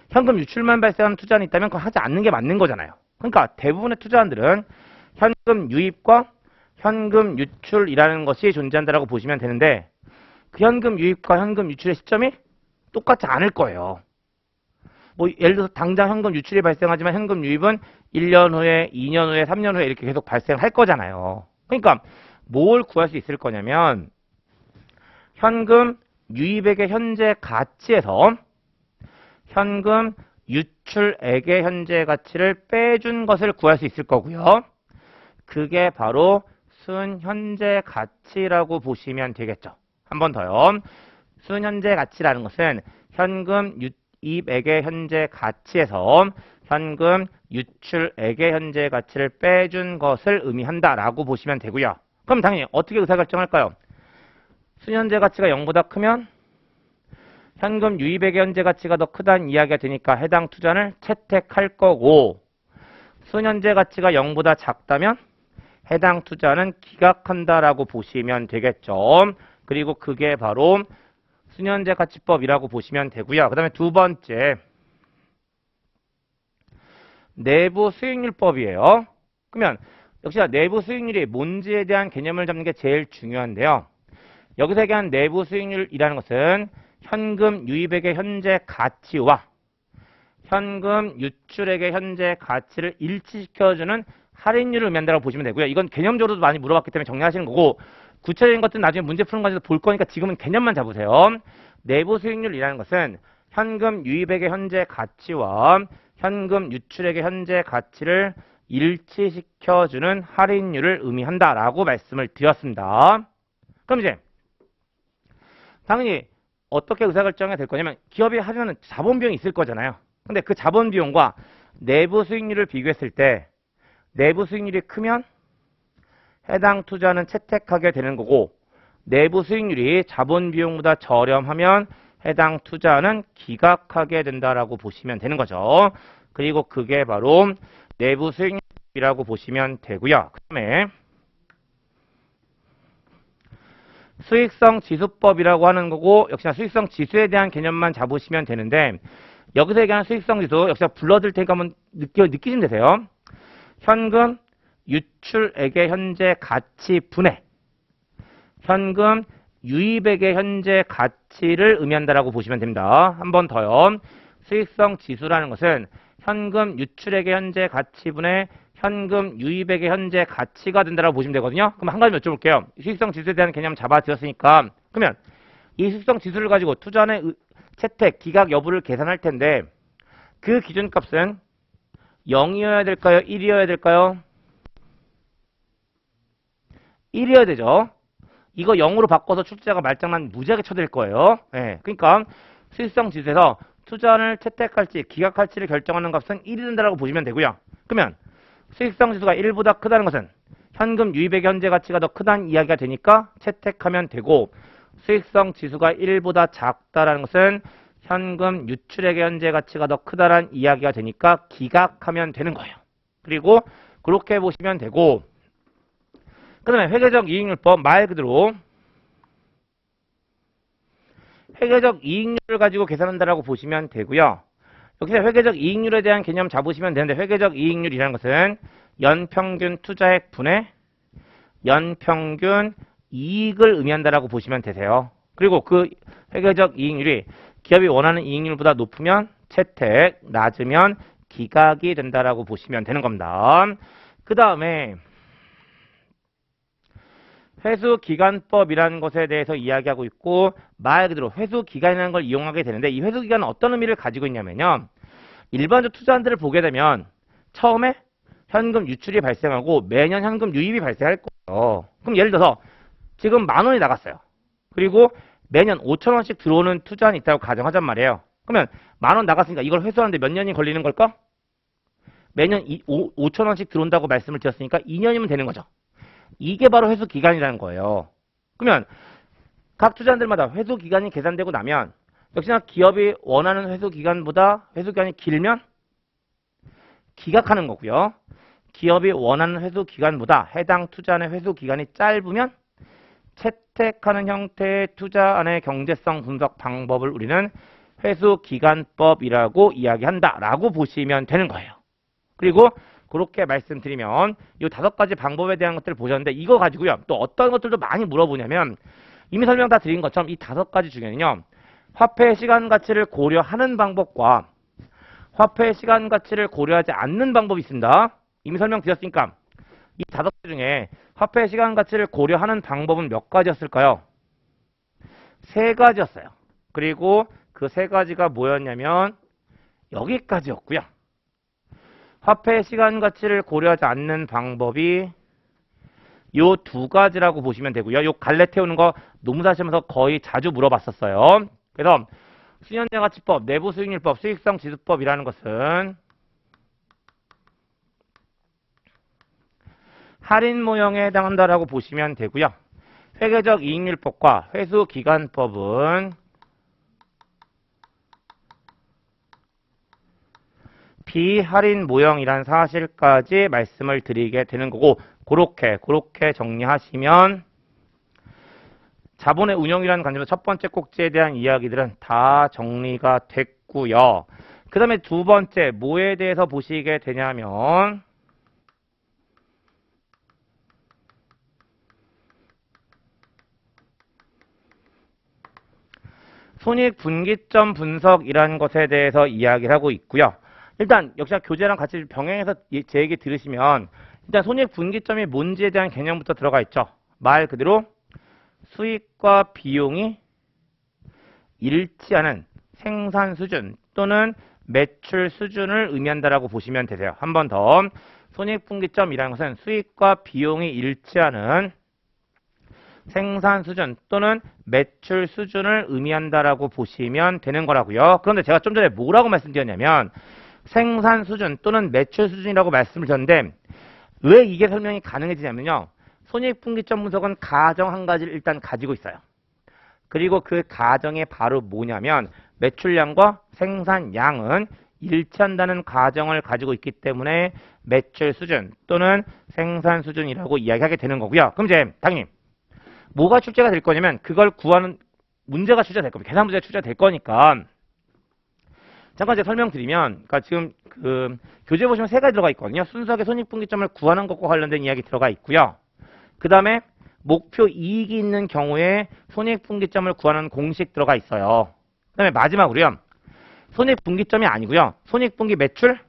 A: 현금 유출만 발생하는 투자는 있다면 그거 하지 않는 게 맞는 거잖아요. 그러니까 대부분의 투자안들은 현금 유입과 현금 유출이라는 것이 존재한다고 보시면 되는데 그 현금 유입과 현금 유출의 시점이 똑같지 않을 거예요. 뭐 예를 들어서 당장 현금 유출이 발생하지만 현금 유입은 1년 후에, 2년 후에, 3년 후에 이렇게 계속 발생할 거잖아요. 그러니까 뭘 구할 수 있을 거냐면 현금 유입액의 현재 가치에서 현금 유출액의 현재 가치를 빼준 것을 구할 수 있을 거고요. 그게 바로 순현재 가치라고 보시면 되겠죠. 한 번 더요. 순현재 가치라는 것은 현금 유입액의 현재 가치에서 현금 유출액의 현재 가치를 빼준 것을 의미한다라고 보시면 되고요. 그럼 당연히 어떻게 의사결정할까요? 순현재 가치가 0보다 크면 현금 유입액의 현재 가치가 더 크다는 이야기가 되니까 해당 투자를 채택할 거고 순현재 가치가 0보다 작다면 해당 투자는 기각한다라고 보시면 되겠죠. 그리고 그게 바로 순현재 가치법이라고 보시면 되고요. 그 다음에 두 번째 내부 수익률법이에요. 그러면 역시나 내부 수익률이 뭔지에 대한 개념을 잡는 게 제일 중요한데요. 여기서 얘기한 내부 수익률이라는 것은 현금 유입액의 현재 가치와 현금 유출액의 현재 가치를 일치시켜주는 할인율을 의미한다고 보시면 되고요. 이건 개념적으로도 많이 물어봤기 때문에 정리하시는 거고 구체적인 것들은 나중에 문제 푸는 과정에서 볼 거니까 지금은 개념만 잡으세요. 내부 수익률이라는 것은 현금 유입액의 현재 가치와 현금 유출액의 현재 가치를 일치시켜주는 할인율을 의미한다라고 말씀을 드렸습니다. 그럼 이제 당연히 어떻게 의사결정이 될 거냐면 기업이 하려는 자본 비용이 있을 거잖아요. 근데 그 자본 비용과 내부 수익률을 비교했을 때 내부 수익률이 크면 해당 투자는 채택하게 되는 거고 내부 수익률이 자본 비용보다 저렴하면 해당 투자는 기각하게 된다라고 보시면 되는 거죠. 그리고 그게 바로 내부 수익률이라고 보시면 되고요. 그 다음에 수익성 지수법이라고 하는 거고 역시나 수익성 지수에 대한 개념만 잡으시면 되는데 여기서 얘기하는 수익성 지수 역시나 불러드릴 테니까 한번 느끼시면 되세요. 현금 유출액의 현재 가치 분해 현금 유입액의 현재 가치를 의미한다라고 보시면 됩니다. 한 번 더요. 수익성 지수라는 것은 현금 유출액의 현재 가치분의 현금 유입액의 현재 가치가 된다라고 보시면 되거든요. 그럼 한 가지 여쭤볼게요. 수익성 지수에 대한 개념 잡아드렸으니까 그러면 이 수익성 지수를 가지고 투자의 채택, 기각 여부를 계산할 텐데 그 기준값은 0이어야 될까요? 1이어야 될까요? 1이어야 되죠. 이거 0으로 바꿔서 출제자가 말장난 무지하게 쳐드릴 거예요. 예, 그러니까 수익성 지수에서 투자를 채택할지 기각할지를 결정하는 값은 1이 된다고 보시면 되고요. 그러면 수익성 지수가 1보다 크다는 것은 현금 유입액의 현재 가치가 더 크다는 이야기가 되니까 채택하면 되고 수익성 지수가 1보다 작다라는 것은 현금 유출액의 현재 가치가 더 크다라는 이야기가 되니까 기각하면 되는 거예요. 그리고 그렇게 보시면 되고 그 다음에 회계적 이익률법 말 그대로 회계적 이익률을 가지고 계산한다라고 보시면 되고요. 여기서 회계적 이익률에 대한 개념 잡으시면 되는데 회계적 이익률이라는 것은 연평균 투자액 분의 연평균 이익을 의미한다라고 보시면 되세요. 그리고 그 회계적 이익률이 기업이 원하는 이익률보다 높으면 채택, 낮으면 기각이 된다라고 보시면 되는 겁니다. 그 다음에 회수기간법이라는 것에 대해서 이야기하고 있고 말 그대로 회수기간이라는 걸 이용하게 되는데 이 회수기간은 어떤 의미를 가지고 있냐면요. 일반적 투자자들을 보게 되면 처음에 현금 유출이 발생하고 매년 현금 유입이 발생할 거예요. 그럼 예를 들어서 지금 10,000원이 나갔어요. 그리고 매년 5,000원씩 들어오는 투자는 있다고 가정하잔 말이에요. 그러면 10,000원 나갔으니까 이걸 회수하는데 몇 년이 걸리는 걸까? 매년 5,000원씩 들어온다고 말씀을 드렸으니까 2년이면 되는 거죠. 이게 바로 회수 기간이라는 거예요. 그러면 각 투자자들마다 회수 기간이 계산되고 나면 역시나 기업이 원하는 회수 기간보다 회수 기간이 길면 기각하는 거고요. 기업이 원하는 회수 기간보다 해당 투자안의 회수 기간이 짧으면 채택하는 형태의 투자안의 경제성 분석 방법을 우리는 회수 기간법이라고 이야기한다라고 보시면 되는 거예요. 그리고 그렇게 말씀드리면 이 5가지 방법에 대한 것들을 보셨는데 이거 가지고요. 또 어떤 것들도 많이 물어보냐면 이미 설명 다 드린 것처럼 이 5가지 중에는요. 화폐의 시간 가치를 고려하는 방법과 화폐의 시간 가치를 고려하지 않는 방법이 있습니다. 이미 설명드렸으니까 이 5가지 중에 화폐의 시간 가치를 고려하는 방법은 몇 가지였을까요? 3가지였어요. 그리고 그 3가지가 뭐였냐면 여기까지였고요. 화폐의 시간 가치를 고려하지 않는 방법이 요 2가지라고 보시면 되고요. 요 갈래 태우는 거 노무사 시험에서 거의 자주 물어봤었어요. 그래서 수년내 가치법, 내부 수익률법, 수익성 지수법이라는 것은 할인 모형에 해당한다라고 보시면 되고요. 회계적 이익률법과 회수기간법은 비할인 모형이란 사실까지 말씀을 드리게 되는 거고 그렇게 정리하시면 자본의 운영이라는 관점에서 첫 번째 꼭지에 대한 이야기들은 다 정리가 됐고요. 그 다음에 2번째 뭐에 대해서 보시게 되냐면 손익분기점 분석이라는 것에 대해서 이야기를 하고 있고요. 일단 역시나 교재랑 같이 병행해서 제 얘기 들으시면 일단 손익분기점이 뭔지에 대한 개념부터 들어가 있죠. 말 그대로 수익과 비용이 일치하는 생산 수준 또는 매출 수준을 의미한다라고 보시면 되세요. 한 번 더. 손익분기점이라는 것은 수익과 비용이 일치하는 생산 수준 또는 매출 수준을 의미한다라고 보시면 되는 거라고요. 그런데 제가 좀 전에 뭐라고 말씀드렸냐면 생산 수준 또는 매출 수준이라고 말씀을 드렸는데 왜 이게 설명이 가능해지냐면요. 손익분기점 분석은 가정 한 가지를 일단 가지고 있어요. 그리고 그 가정이 바로 뭐냐면 매출량과 생산량은 일치한다는 가정을 가지고 있기 때문에 매출 수준 또는 생산 수준이라고 이야기하게 되는 거고요. 그럼 이제 당연히 뭐가 출제가 될 거냐면 그걸 구하는 문제가 출제가 될 겁니다. 계산 문제가 출제가 될 거니까 잠깐 제가 설명드리면 그러니까 지금 그 교재 보시면 세 가지 들어가 있거든요. 순수하게 손익분기점을 구하는 것과 관련된 이야기 들어가 있고요. 그 다음에 목표 이익이 있는 경우에 손익분기점을 구하는 공식 들어가 있어요. 그 다음에 마지막으로요. 손익분기점이 아니고요. 손익분기 매출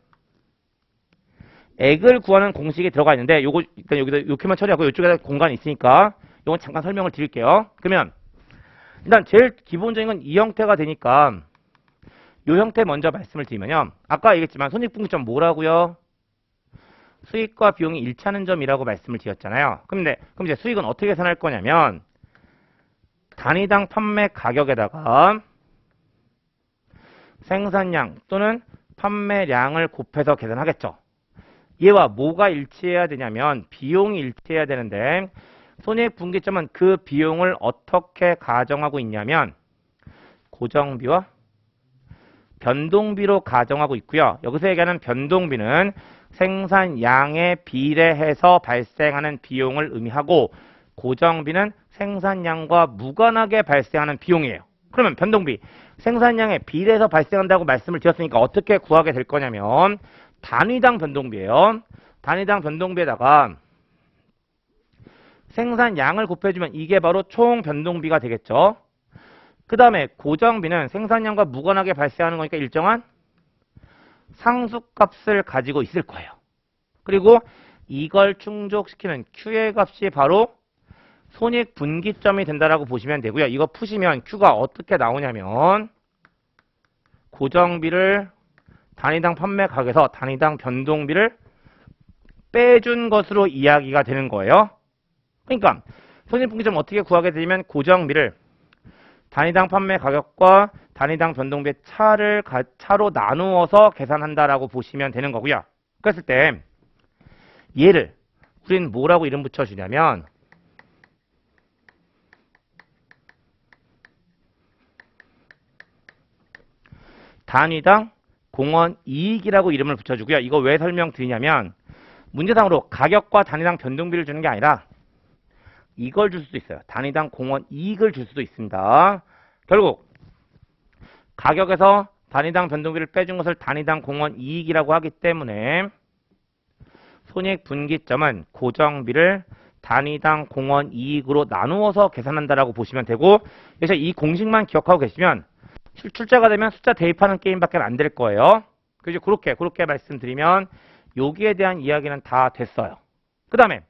A: 액을 구하는 공식이 들어가 있는데 요거 일단 여기다 이렇게만 처리하고 이쪽에 공간이 있으니까 요건 잠깐 설명을 드릴게요. 그러면 일단 제일 기본적인 건 이 형태가 되니까 요 형태 먼저 말씀을 드리면요. 아까 얘기했지만 손익분기점 뭐라고요? 수익과 비용이 일치하는 점이라고 말씀을 드렸잖아요. 그럼 이제 수익은 어떻게 계산할 거냐면 단위당 판매 가격에다가 생산량 또는 판매량을 곱해서 계산하겠죠. 얘와 뭐가 일치해야 되냐면 비용이 일치해야 되는데 손익분기점은 그 비용을 어떻게 가정하고 있냐면 고정비와 변동비로 가정하고 있고요. 여기서 얘기하는 변동비는 생산량에 비례해서 발생하는 비용을 의미하고 고정비는 생산량과 무관하게 발생하는 비용이에요. 그러면 변동비, 생산량에 비례해서 발생한다고 말씀을 드렸으니까 어떻게 구하게 될 거냐면 단위당 변동비예요. 단위당 변동비에다가 생산량을 곱해주면 이게 바로 총 변동비가 되겠죠. 그 다음에 고정비는 생산량과 무관하게 발생하는 거니까 일정한 상수값을 가지고 있을 거예요. 그리고 이걸 충족시키는 Q의 값이 바로 손익분기점이 된다라고 보시면 되고요. 이거 푸시면 Q가 어떻게 나오냐면 고정비를 단위당 판매 가격에서 단위당 변동비를 빼준 것으로 이야기가 되는 거예요. 그러니까 손익분기점 어떻게 구하게 되냐면 고정비를 단위당 판매 가격과 단위당 변동비의 차로 나누어서 계산한다라고 보시면 되는 거고요. 그랬을 때 얘를 우리는 뭐라고 이름 붙여주냐면 단위당 공원 이익이라고 이름을 붙여주고요. 이거 왜 설명드리냐면 문제상으로 가격과 단위당 변동비를 주는 게 아니라 이걸 줄 수도 있어요. 단위당 공원 이익을 줄 수도 있습니다. 결국 가격에서 단위당 변동비를 빼준 것을 단위당 공원 이익이라고 하기 때문에 손익분기점은 고정비를 단위당 공원 이익으로 나누어서 계산한다라고 보시면 되고 그래서 이 공식만 기억하고 계시면 출제가 되면 숫자 대입하는 게임밖에 안 될 거예요. 그래서 그렇게 말씀드리면 여기에 대한 이야기는 다 됐어요. 그 다음에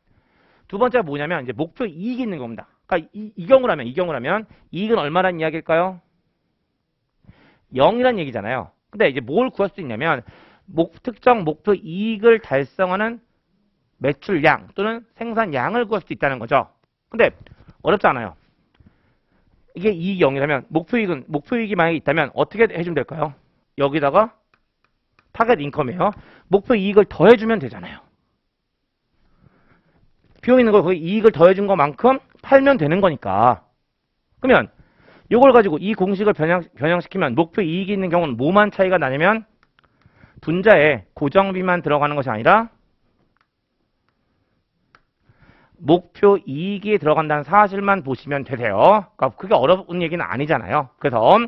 A: 두 번째가 뭐냐면 이제 목표 이익이 있는 겁니다. 그러니까 이 경우라면 이익은 얼마란 이야기일까요? 0이란 얘기잖아요. 근데 이제 뭘 구할 수 있냐면 특정 목표 이익을 달성하는 매출량 또는 생산량을 구할 수 있다는 거죠. 근데 어렵지 않아요. 이게 이익이 0이라면 목표이익이 만약에 있다면 어떻게 해주면 될까요? 여기다가 타겟 인컴이에요. 목표 이익을 더해주면 되잖아요. 비용 있는 거 거기 이익을 더해준 것만큼 팔면 되는 거니까. 그러면 이걸 가지고 이 공식을 변형시키면 목표 이익이 있는 경우는 뭐만 차이가 나냐면 분자에 고정비만 들어가는 것이 아니라 목표 이익이 들어간다는 사실만 보시면 되세요. 그러니까 그게 어려운 얘기는 아니잖아요. 그래서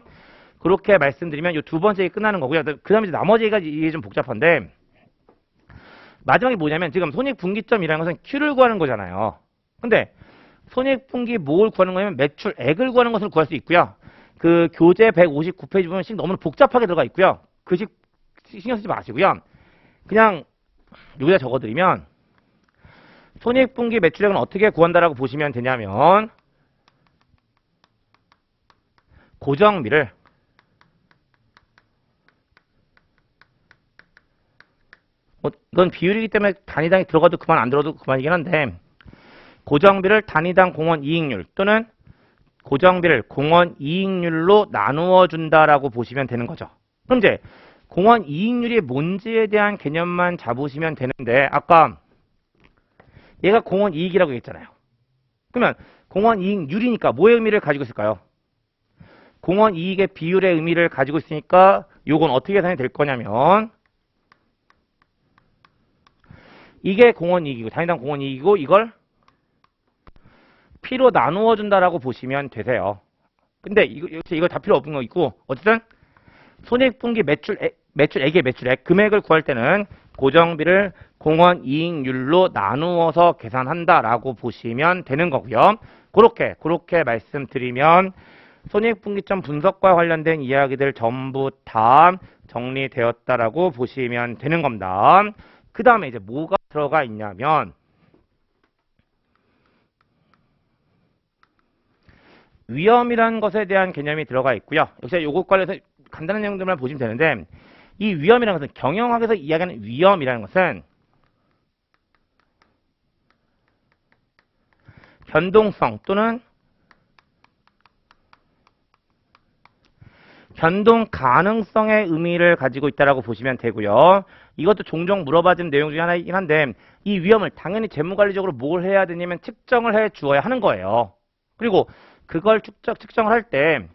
A: 그렇게 말씀드리면 이 두 번째 얘기 끝나는 거고요. 그 다음에 나머지 얘기가 이게 좀 복잡한데 마지막에 뭐냐면 지금 손익분기점이라는 것은 Q를 구하는 거잖아요. 근데 손익분기 뭘 구하는 거냐면 매출액을 구하는 것을 구할 수 있고요. 그 교재 159페이지 보면 너무 복잡하게 들어가 있고요. 그 식 신경 쓰지 마시고요. 그냥 여기다 적어드리면 손익분기 매출액은 어떻게 구한다라고 보시면 되냐면 고정비를 이건 비율이기 때문에 단위당이 들어가도 그만 안 들어도 그만이긴 한데 고정비를 단위당 공원 이익률 또는 고정비를 공원 이익률로 나누어 준다라고 보시면 되는 거죠. 그럼 이제 공원 이익률이 뭔지에 대한 개념만 잡으시면 되는데 아까 얘가 공원 이익이라고 했잖아요. 그러면 공원 이익률이니까 뭐의 의미를 가지고 있을까요? 공원 이익의 비율의 의미를 가지고 있으니까 요건 어떻게 계산이 될 거냐면 이게 공원 이익이고 단위당 공원 이익이고 이걸 P로 나누어 준다라고 보시면 되세요. 근데 이거 다 필요 없는 거 있고 어쨌든 손익분기 매출액의 매출액 금액을 구할 때는 고정비를 공원 이익률로 나누어서 계산한다라고 보시면 되는 거고요. 그렇게 말씀드리면 손익분기점 분석과 관련된 이야기들 전부 다 정리되었다라고 보시면 되는 겁니다. 그 다음에 이제 뭐가 들어가 있냐면 위험이라는 것에 대한 개념이 들어가 있고요. 역시 요것 관련해서 간단한 내용들만 보시면 되는데 이 위험이라는 것은 경영학에서 이야기하는 위험이라는 것은 변동성 또는 변동 가능성의 의미를 가지고 있다라고 보시면 되고요. 이것도 종종 물어봐지는 내용 중에 하나이긴 한데 이 위험을 당연히 재무관리적으로 뭘 해야 되냐면 측정을 해 주어야 하는 거예요. 그리고 그걸 측정을 할 때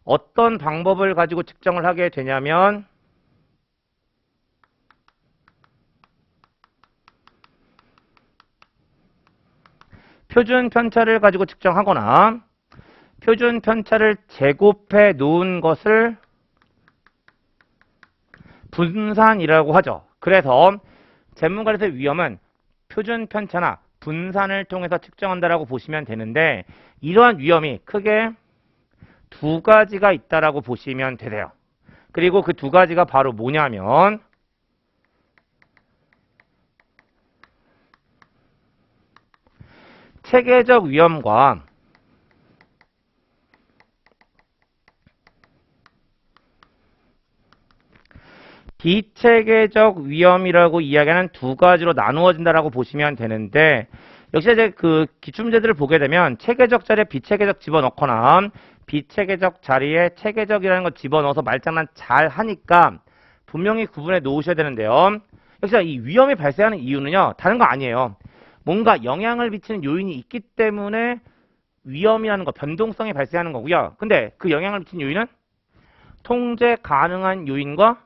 A: 어떤 방법을 가지고 측정을 하게 되냐면 표준 편차를 가지고 측정하거나 표준 편차를 제곱해 놓은 것을 분산이라고 하죠. 그래서 재무관리에서 위험은 표준 편차나 분산을 통해서 측정한다라고 보시면 되는데 이러한 위험이 크게 두 가지가 있다라고 보시면 되세요. 그리고 그 두 가지가 바로 뭐냐면 체계적 위험과 비체계적 위험이라고 이야기하는 두 가지로 나누어진다라고 보시면 되는데 역시 이제 그 기출문제들을 보게 되면 체계적 자리에 비체계적 집어넣거나 비체계적 자리에 체계적이라는 거 집어넣어서 말장난 잘 하니까 분명히 구분해 놓으셔야 되는데요. 역시 이 위험이 발생하는 이유는요. 다른 거 아니에요. 뭔가 영향을 미치는 요인이 있기 때문에 위험이라는 거, 변동성이 발생하는 거고요. 근데 그 영향을 미치는 요인은 통제 가능한 요인과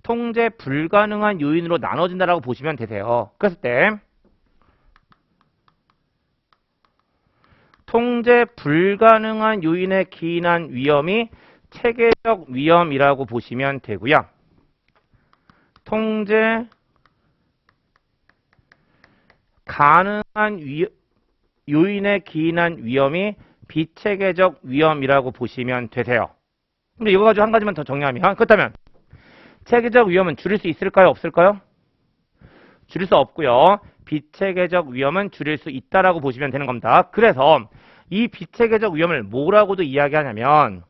A: 통제 불가능한 요인으로 나눠진다라고 보시면 되세요. 그랬을 때 통제 불가능한 요인에 기인한 위험이 체계적 위험이라고 보시면 되고요. 통제 가능한 요인에 기인한 위험이 비체계적 위험이라고 보시면 되세요. 근데 이거 가지고 한 가지만 더 정리하면 그렇다면 체계적 위험은 줄일 수 있을까요? 없을까요? 줄일 수 없고요. 비체계적 위험은 줄일 수 있다라고 보시면 되는 겁니다. 그래서 이 비체계적 위험을 뭐라고도 이야기하냐면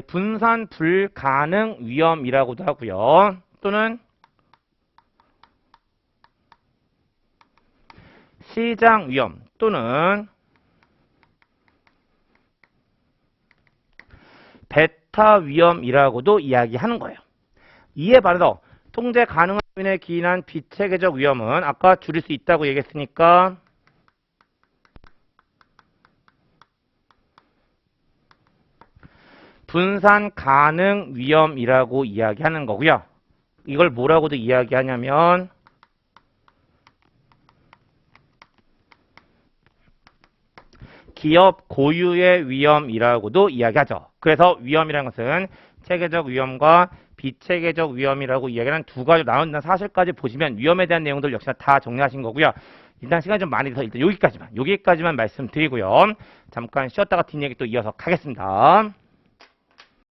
A: 분산 불가능 위험이라고도 하고요. 또는 시장 위험 또는 베타 위험이라고도 이야기하는 거예요. 이에 반해서 통제 가능한 요인에 기인한 비체계적 위험은 아까 줄일 수 있다고 얘기했으니까 분산 가능 위험이라고 이야기하는 거고요. 이걸 뭐라고도 이야기하냐면 기업 고유의 위험이라고도 이야기하죠. 그래서 위험이라는 것은 체계적 위험과 비체계적 위험이라고 이야기하는 두 가지로 나눈다는 사실까지 보시면 위험에 대한 내용들 역시나 다 정리하신 거고요. 일단 시간이 좀 많이 돼서 일단 여기까지만 말씀드리고요. 잠깐 쉬었다가 뒷얘기 또 이어서 가겠습니다.